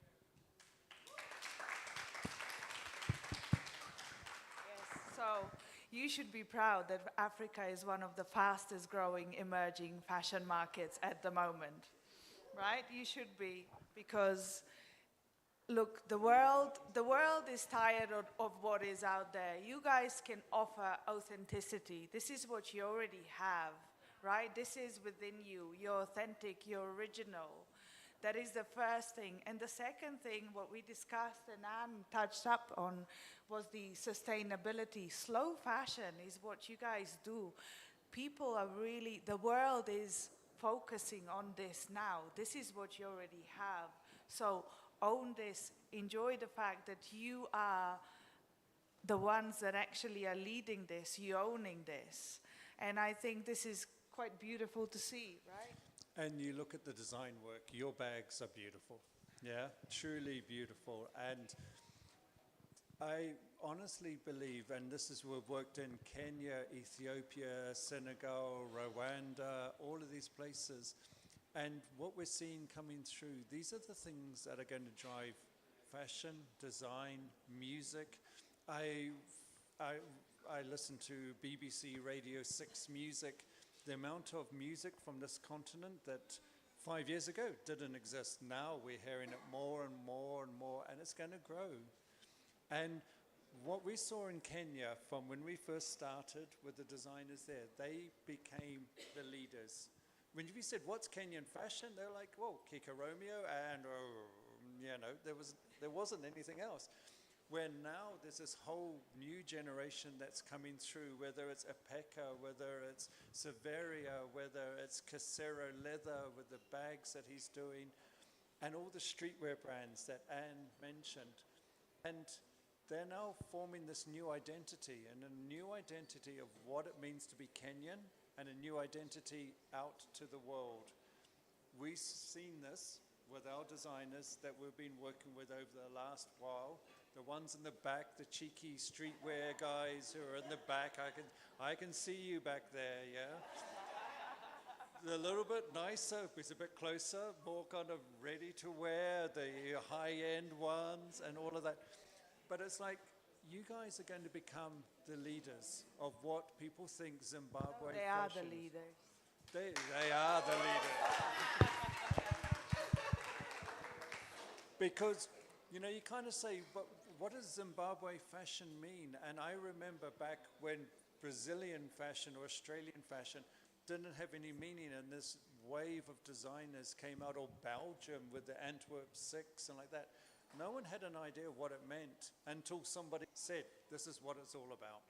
Yes, so you should be proud that Africa is one of the fastest growing emerging fashion markets at the moment, right? You should be, because look, the world is tired of what is out there. You guys can offer authenticity. This is what you already have, right? This is within you. You're authentic, you're original. That is the first thing. And the second thing, what we discussed and Anne touched up on, was the sustainability. Slow fashion is what you guys do. People are really, the world is focusing on this now. This is what you already have. So own this, enjoy the fact that you are the ones that actually are leading this, you owning this. And I think this is quite beautiful to see, right? And you look at the design work, your bags are beautiful. Yeah, truly beautiful. And I honestly believe, and this is, we've worked in Kenya, Ethiopia, Senegal, Rwanda, all of these places. And what we're seeing coming through, these are the things that are going to drive fashion, design, music. I listen to BBC Radio 6 music. The amount of music from this continent that 5 years ago didn't exist. Now we're hearing it more and more and more, and it's going to grow. And what we saw in Kenya from when we first started with the designers there, they became the leaders. When we said, what's Kenyan fashion? They're like, well, Kika Romeo, and there wasn't anything else. Where now there's this whole new generation that's coming through, whether it's Apeka, whether it's Severia, whether it's Casero leather with the bags that he's doing, and all the streetwear brands that Anne mentioned. And they're now forming this new identity, and a new identity of what it means to be Kenyan, and a new identity out to the world. We've seen this with our designers that we've been working with over the last while. The ones in the back, the cheeky streetwear guys who are in the back, I can see you back there, yeah? They're a little bit nicer, it's a bit closer, more kind of ready to wear, the high-end ones and all of that. But it's like, you guys are going to become the leaders of what people think Zimbabwe They are fashion the is. leaders. They are the leaders. Because, you know, you kind of say, but what does Zimbabwe fashion mean? And I remember back when Brazilian fashion or Australian fashion didn't have any meaning, and this wave of designers came out, or Belgium with the Antwerp 6 and like that. No one had an idea what it meant until somebody said, this is what it's all about.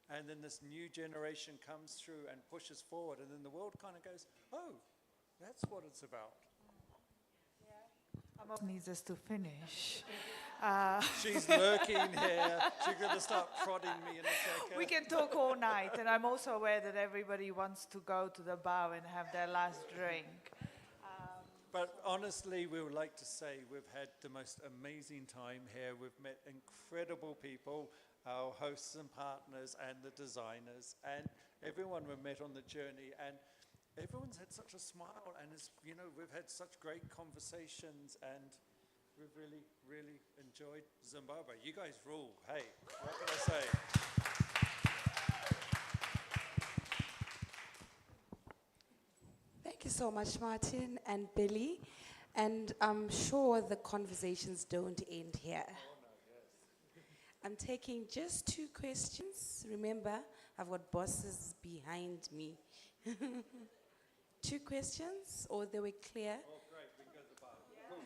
And then this new generation comes through and pushes forward, and then the world kind of goes, oh, that's what it's about. Needs us to finish. She's lurking here. She's going to start prodding me in a second. We can talk all night, and I'm also aware that everybody wants to go to the bar and have their last drink. But honestly, we would like to say we've had the most amazing time here. We've met incredible people, our hosts and partners and the designers, and everyone we've met on the journey. And everyone's had such a smile, and it's, you know, we've had such great conversations, and we've really, really enjoyed Zimbabwe. You guys rule. Hey, what can I say? Thank you so much, Martin and Billy. And I'm sure the conversations don't end here. I'm taking just 2 questions. Remember, I've got bosses behind me. 2 questions, or they were clear? Oh, great. We can go to the bar.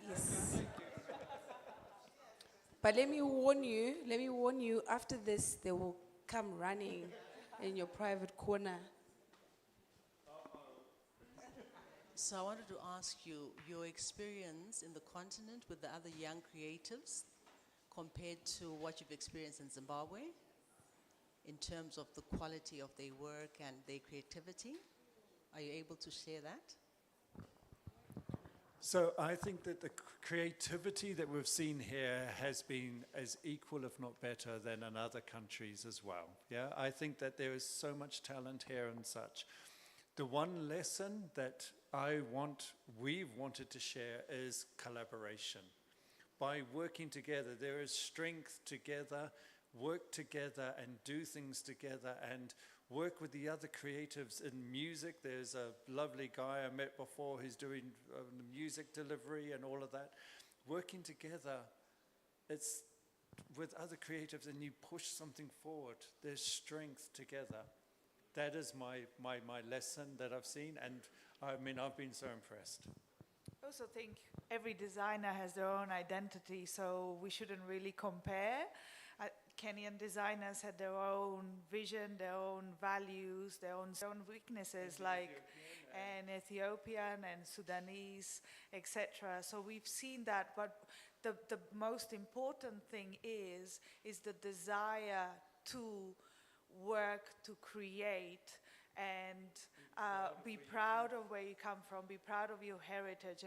Yes. But let me warn you, after this, they will come running in your private corner. So I wanted to ask you your experience in the continent with the other young creatives compared to what you've experienced in Zimbabwe in terms of the quality of their work and their creativity. Are you able to share that? So I think that the creativity that we've seen here has been as equal, if not better, than in other countries as well. Yeah, I think that there is so much talent here and such. The one lesson that we've wanted to share is collaboration. By working together, there is strength together, work together and do things together and work with the other creatives in music. There's a lovely guy I met before who's doing music delivery and all of that. Working together, it's with other creatives and you push something forward. There's strength together. That is my lesson that I've seen, and I mean, I've been so impressed. I also think every designer has their own identity, so we shouldn't really compare. Kenyan designers had their own vision, their own values, their own weaknesses, and Ethiopian and Sudanese, etc. So we've seen that, but the most important thing is the desire to work, to create, and be proud of where you come from, be proud of your heritage,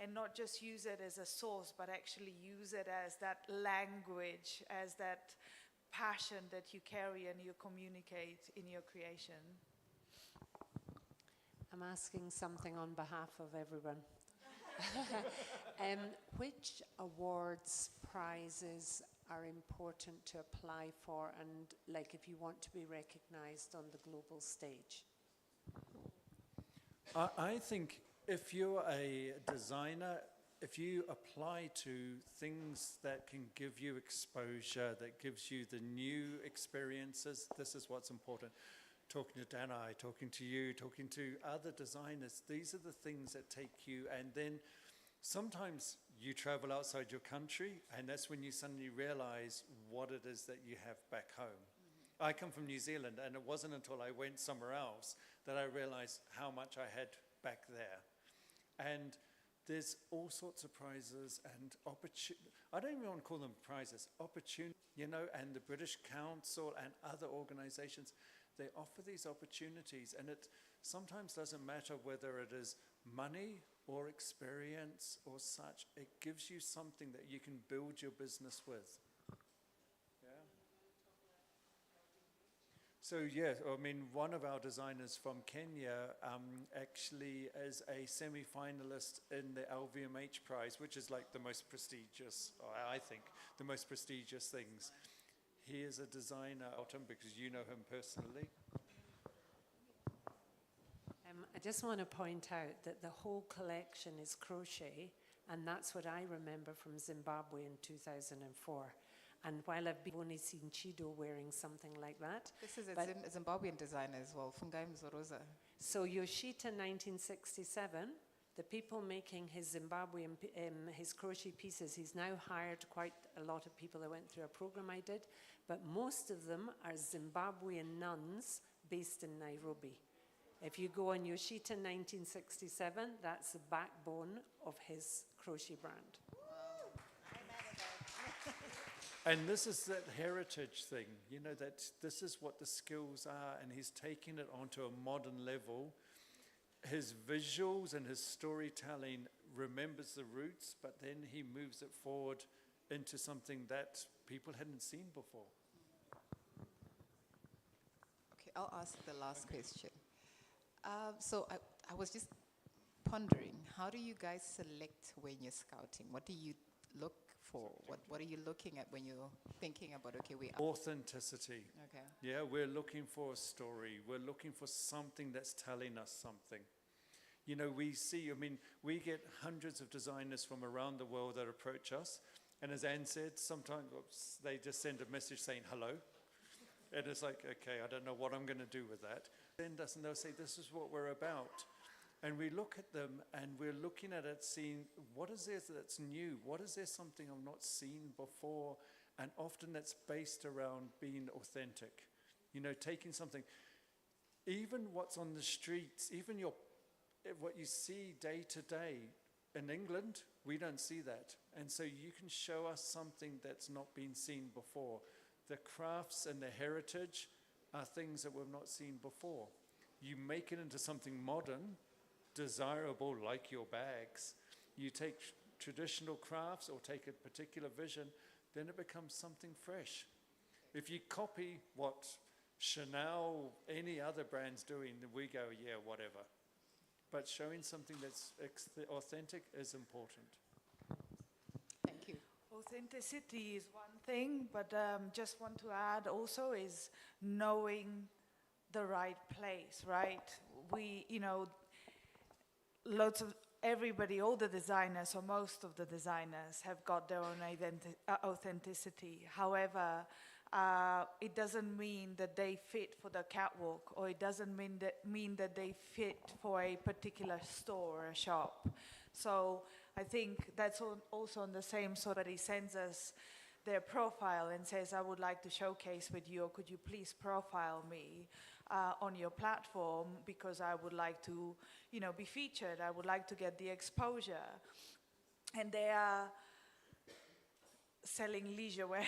and not just use it as a source, but actually use it as that language, as that passion that you carry and you communicate in your creation. I'm asking something on behalf of everyone. Which awards, prizes are important to apply for, and like if you want to be recognized on the global stage? I think if you're a designer, if you apply to things that can give you exposure, that gives you the new experiences, this is what's important. Talking to Danai, talking to you, talking to other designers, these are the things that take you, and then sometimes you travel outside your country, and that's when you suddenly realize what it is that you have back home. I come from New Zealand, and it wasn't until I went somewhere else that I realized how much I had back there. And there's all sorts of prizes and opportunities. I don't even want to call them prizes, opportunities, you know, and the British Council and other organizations, they offer these opportunities, and it sometimes doesn't matter whether it is money or experience or such. It gives you something that you can build your business with. So yes, I mean, one of our designers from Kenya actually is a semi-finalist in the LVMH prize, which is like the most prestigious, I think, the most prestigious things. He is a designer, Autumn, because you know him personally. I just want to point out that the whole collection is crochet, and that's what I remember from Zimbabwe in 2004. And while I've only seen Chido wearing something like that. This is a Zimbabwean designer as well, Fungai Mzoroza. So Yoshita 1967, the people making his Zimbabwean, his crochet pieces, he's now hired quite a lot of people that went through a program I did, but most of them are Zimbabwean nuns based in Nairobi. If you go on Yoshita 1967, that's the backbone of his crochet brand. And this is that heritage thing, you know, that this is what the skills are, and he's taking it onto a modern level. His visuals and his storytelling remembers the roots, but then he moves it forward into something that people hadn't seen before. Okay, I'll ask the last question. So I was just pondering, how do you guys select when you're scouting? What do you look for? What are you looking at when you're thinking about, okay, Authenticity. Okay. Yeah, we're looking for a story. We're looking for something that's telling us something. You know, we get hundreds of designers from around the world that approach us. And as Anne said, sometimes they just send a message saying hello. And it's like, okay, I don't know what I'm going to do with that. Send us and they'll say, this is what we're about. And we look at them and we're looking at it, seeing what is there that's new? What is there something I've not seen before? And often that's based around being authentic. You know, taking something, even what's on the streets, even what you see day to day. In England, we don't see that. And so you can show us something that's not been seen before. The crafts and the heritage are things that we've not seen before. You make it into something modern, desirable, like your bags. You take traditional crafts or take a particular vision, then it becomes something fresh. If you copy what Chanel, any other brand's doing, then we go, yeah, whatever. But showing something that's authentic is important. Thank you. Authenticity is one thing, but just want to add also is knowing the right place, right? We, lots of everybody, all the designers or most of the designers have got their own authenticity. However, it doesn't mean that they fit for the catwalk, or it doesn't mean that they fit for a particular store or a shop. So I think that's also on the same sort that he sends us their profile and says, I would like to showcase with you, or could you please profile me on your platform, because I would like to, be featured. I would like to get the exposure. And they are selling leisure wear,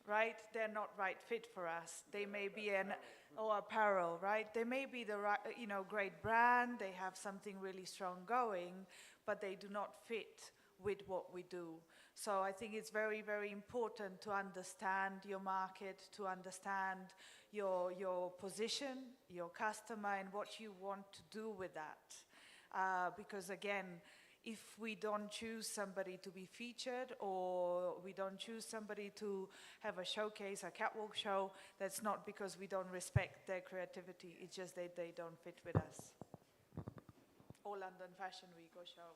right? They're not right fit for us. They may be or apparel, right? They may be the right, great brand. They have something really strong going, but they do not fit with what we do. So I think it's very, very important to understand your market, to understand your position, your customer, and what you want to do with that. Because again, if we don't choose somebody to be featured, or we don't choose somebody to have a showcase, a catwalk show, that's not because we don't respect their creativity. It's just that they don't fit with us. Or London Fashion Week or show.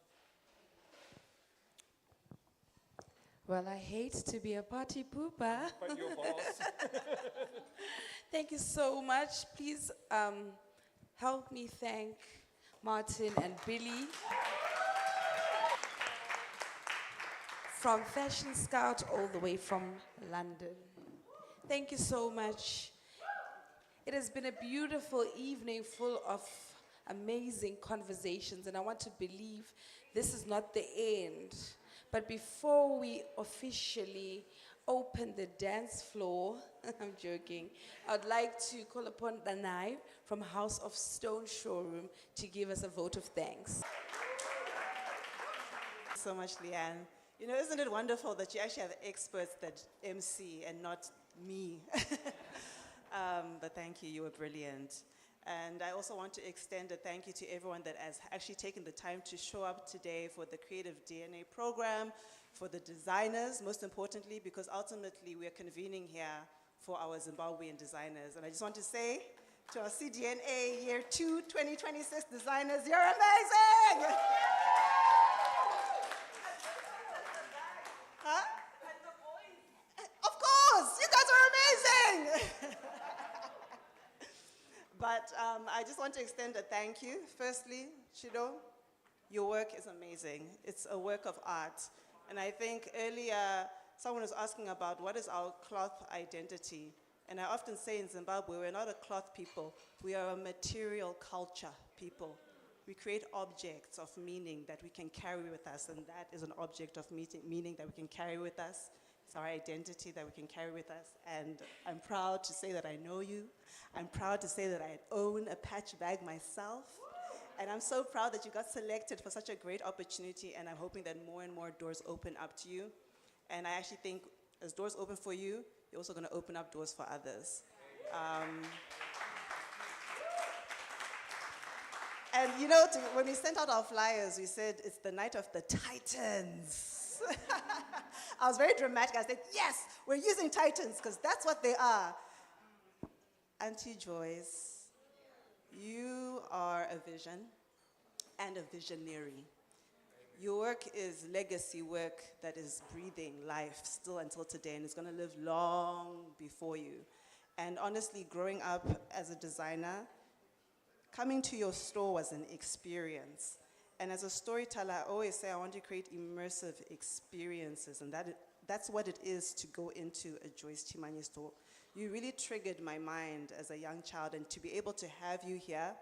Well, I hate to be a party pooper. But your boss. Thank you so much. Please help me thank Martin and Billy from Fashion Scout all the way from London. Thank you so much. It has been a beautiful evening full of amazing conversations, and I want to believe this is not the end. But before we officially open the dance floor, I'm joking, I'd like to call upon Danai from House of Stone Showroom to give us a vote of thanks. So much, Leanne. Isn't it wonderful that you actually have experts that MC and not me? But thank you, you were brilliant. And I also want to extend a thank you to everyone that has actually taken the time to show up today for the Creative DNA program, for the designers, most importantly, because ultimately we are convening here for our Zimbabwean designers. And I just want to say to our CDNA Year 2 2026 designers, you're amazing! Huh? Of course, you guys are amazing! But I just want to extend a thank you. Firstly, Shido, your work is amazing. It's a work of art. And I think earlier someone was asking about what is our cloth identity. And I often say in Zimbabwe, we're not a cloth people. We are a material culture people. We create objects of meaning that we can carry with us, and that is an object of meaning that we can carry with us. It's our identity that we can carry with us. And I'm proud to say that I know you. I'm proud to say that I own a patch bag myself. And I'm so proud that you got selected for such a great opportunity, and I'm hoping that more and more doors open up to you. And I actually think as doors open for you, you're also going to open up doors for others. And when we sent out our flyers, we said it's the night of the Titans. I was very dramatic. I said, yes, we're using Titans, because that's what they are. Auntie Joyce, you are a vision and a visionary. Your work is legacy work that is breathing life still until today, and it's going to live long before you. And honestly, growing up as a designer, coming to your store was an experience. And as a storyteller, I always say I want to create immersive experiences, and that's what it is to go into a Joyce Chimanye store. You really triggered my mind as a young child, and to be able to have you here,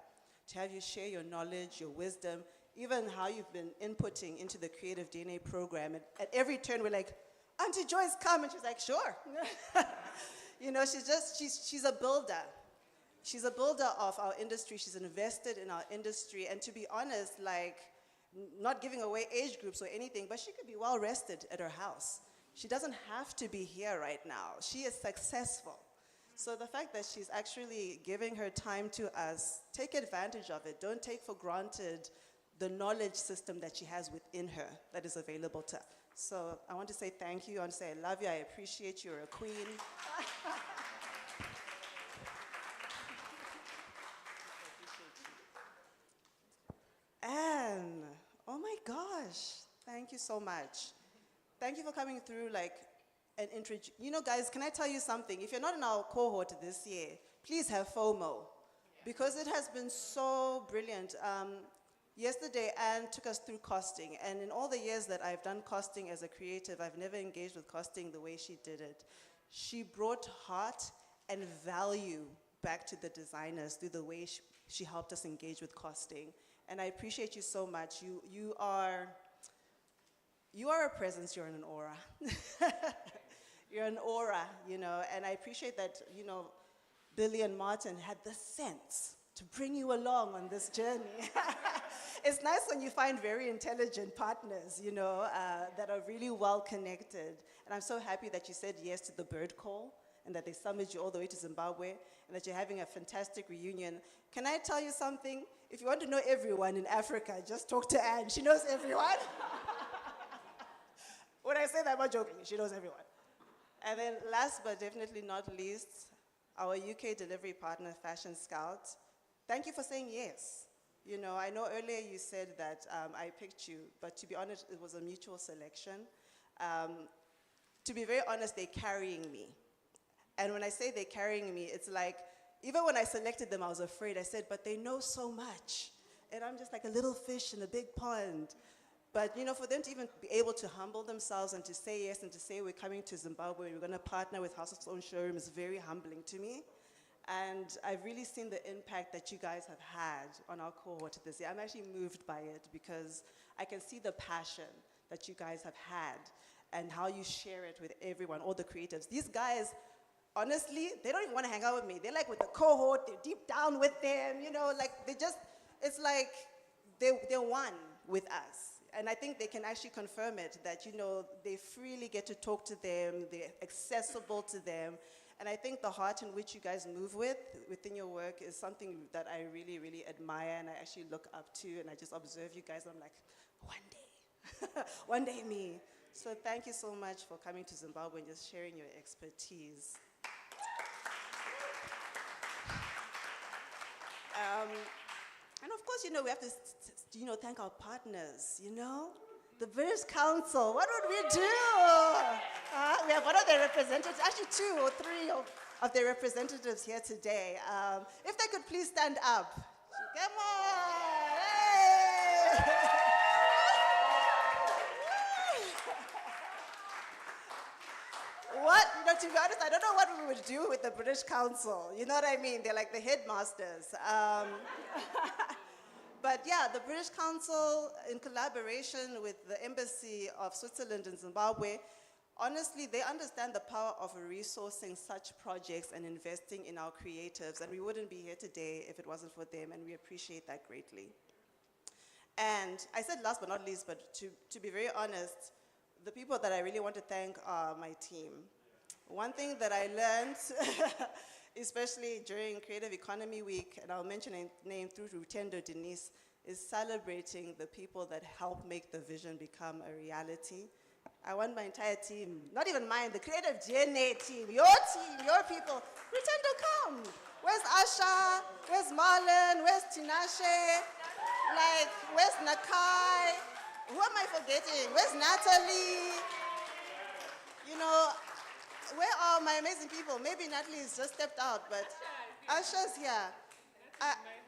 to have you share your knowledge, your wisdom, even how you've been inputting into the Creative DNA program. And at every turn, we're like, Auntie Joyce, come. And she's like, sure. She's a builder. she's a builder of our industry. She's invested in our industry. And to be honest, like, not giving away age groups or anything, but she could be well rested at her house. She doesn't have to be here right now. She is successful. So the fact that she's actually giving her time to us, take advantage of it. Don't take for granted the knowledge system that she has within her that is available to her. So I want to say thank you. I want to say I love you. I appreciate you. You're a queen. Anne, oh my gosh, thank you so much. Thank you for coming through like an intro. You know, guys, can I tell you something? If you're not in our cohort this year, please have FOMO because it has been so brilliant. Yesterday, Anne took us through costing, and in all the years that I've done costing as a creative, I've never engaged with costing the way she did it. She brought heart and value back to the designers through the way she helped us engage with costing. And I appreciate you so much. You are a presence, you're an aura. You're an aura, you know, and I appreciate that, you know, Billy and Martin had the sense to bring you along on this journey. It's nice when you find very intelligent partners, you know, that are really well connected. And I'm so happy that you said yes to the bird call and that they summoned you all the way to Zimbabwe and that you're having a fantastic reunion. Can I tell you something? If you want to know everyone in Africa, just talk to Anne. She knows everyone. When I say that, I'm not joking. She knows everyone. And then last but definitely not least, our UK delivery partner, Fashion Scout. Thank you for saying yes. You know, I know earlier you said that I picked you, but to be honest, it was a mutual selection. To be very honest, they're carrying me. And when I say they're carrying me, it's like, even when I selected them, I was afraid. I said, but they know so much. And I'm just like a little fish in a big pond. But, you know, for them to even be able to humble themselves and to say yes and to say we're coming to Zimbabwe and we're going to partner with House of Stone Showroom is very humbling to me. And I've really seen the impact that you guys have had on our cohort this year. I'm actually moved by it because I can see the passion that you guys have had and how you share it with everyone, all the creatives. These guys, honestly, they don't even want to hang out with me. They're like with the cohort, they're deep down with them, you know, like they just, it's like they're one with us. And I think they can actually confirm it, that, you know, they freely get to talk to them, they're accessible to them. And I think the heart in which you guys move within your work is something that I really, really admire and I actually look up to. And I just observe you guys and I'm like, one day, one day me. So thank you so much for coming to Zimbabwe and just sharing your expertise. And of course, you know, we have to, you know, thank our partners, you know? The British Council, what would we do? We have one of their representatives, actually 2 or 3 of their representatives here today. If they could please stand up. Come on, hey! What, you know, to be honest, I don't know what we would do with the British Council. You know what I mean? They're like the headmasters. But yeah, the British Council, in collaboration with the Embassy of Switzerland in Zimbabwe, honestly, they understand the power of resourcing such projects and investing in our creatives. And we wouldn't be here today if it wasn't for them, and we appreciate that greatly. And I said last but not least, but to be very honest, the people that I really want to thank are my team. One thing that I learned, especially during Creative Economy Week, and I'll mention a name through Rutendo Denise, is celebrating the people that help make the vision become a reality. I want my entire team, not even mine, the Creative DNA team, your people. Rutendo, come. Where's Asha? Where's Marlon? Where's Tinashe? Like, where's Nakai? Who am I forgetting? Where's Natalie? You know, where are my amazing people? Maybe Natalie's just stepped out, but Asha's here.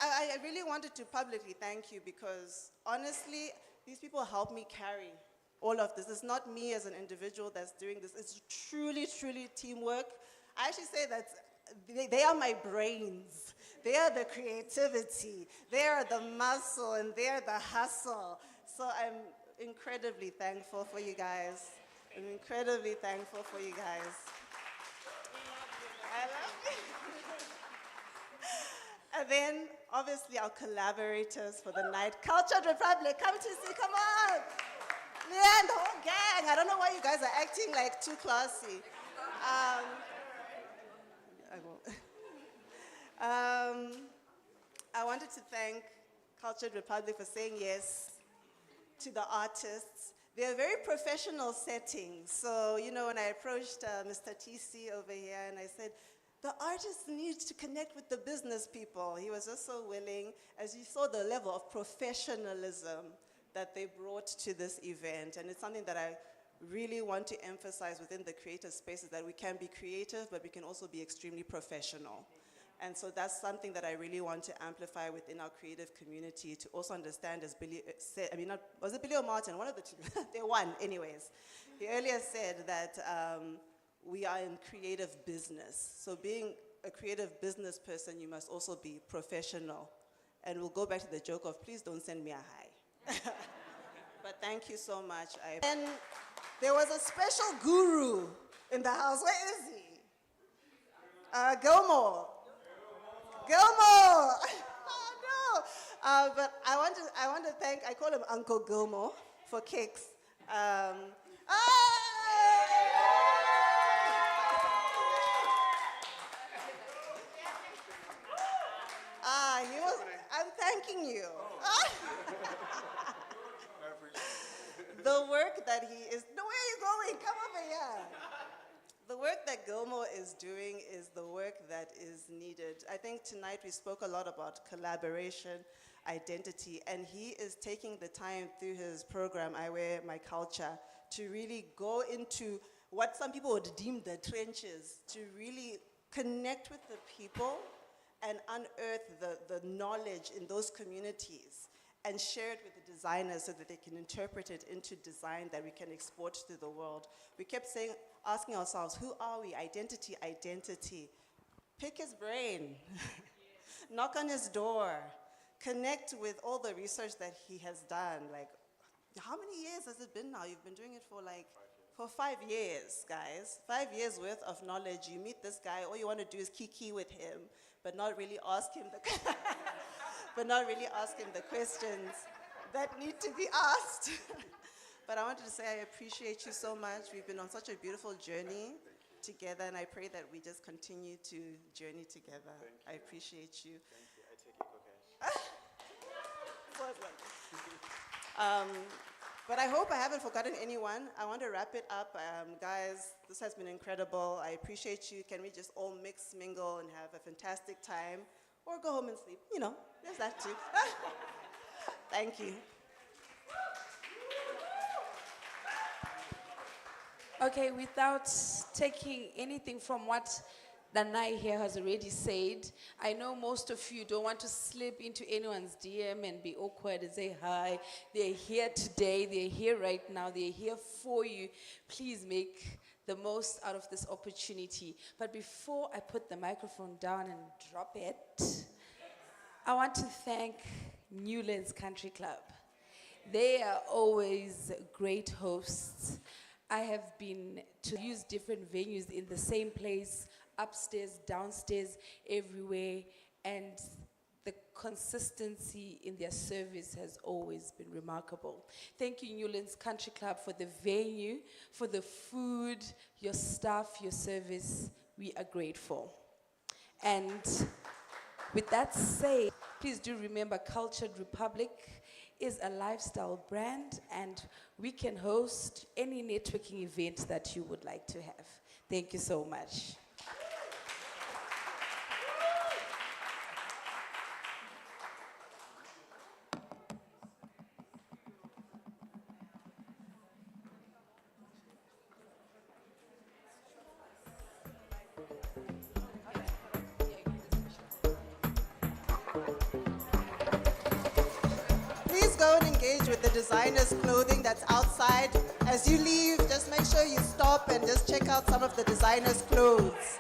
I really wanted to publicly thank you because honestly, these people helped me carry all of this. It's not me as an individual that's doing this. It's truly, truly teamwork. I actually say that they are my brains. They are the creativity. They are the muscle, and they are the hustle. So I'm incredibly thankful for you guys. I'm incredibly thankful for you guys. I love you. And then, obviously, our collaborators for the night, Cultured Republic, come to see, come on. Yeah, and the whole gang. I don't know why you guys are acting like too classy. I won't. I wanted to thank Cultured Republic for saying yes to the artists. They're very professional settings. So, you know, when I approached Mr. TC over here and I said, the artists need to connect with the business people. He was just so willing. As you saw the level of professionalism that they brought to this event. And it's something that I really want to emphasize within the creative spaces, that we can be creative, but we can also be extremely professional. And so that's something that I really want to amplify within our creative community, to also understand, as Billy said, I mean, not, was it Billy or Martin? One of the two. They won, anyways. He earlier said that we are in creative business. So being a creative business person, you must also be professional. And we'll go back to the joke of, please don't send me a hi. But thank you so much. And there was a special guru in the house. Where is he? Gilmore. Gilmore! Oh no! But I want to thank, I call him Uncle Gilmore for kicks. I'm thanking you. The work that he is, no, where are you going? Come over here. The work that Gilmore is doing is the work that is needed. I think tonight we spoke a lot about collaboration, identity, and he is taking the time through his program, I Wear My Culture, to really go into what some people would deem the trenches, to really connect with the people and unearth the knowledge in those communities and share it with the designers so that they can interpret it into design that we can export to the world. We kept asking ourselves, who are we? Identity, identity. Pick his brain. Knock on his door. Connect with all the research that he has done. Like, how many years has it been now? You've been doing it for 5 years, guys. 5 years worth of knowledge. You meet this guy, all you want to do is kiki with him, but not really ask him the questions that need to be asked. But I wanted to say I appreciate you so much. We've been on such a beautiful journey together, and I pray that we just continue to journey together. I appreciate you. Thank you. I take your cash. But I hope I haven't forgotten anyone. I want to wrap it up. Guys, this has been incredible. I appreciate you. Can we just all mix, mingle, and have a fantastic time? Or go home and sleep. You know, there's that too. Thank you. Okay, without taking anything from what Danai here has already said, I know most of you don't want to slip into anyone's DM and be awkward and say hi. They're here today, they're here right now, they're here for you. Please make the most out of this opportunity. But before I put the microphone down and drop it, I want to thank Newlands Country Club. They are always great hosts. I have been to use different venues in the same place, upstairs, downstairs, everywhere, and the consistency in their service has always been remarkable. Thank you, Newlands Country Club, for the venue, for the food, your staff, your service. We are grateful. And with that said, please do remember Cultured Republic is a lifestyle brand, and we can host any networking event that you would like to have. Thank you so much. Go and engage with the designer's clothing that's outside. As you leave, just make sure you stop and just check out some of the designer's clothes.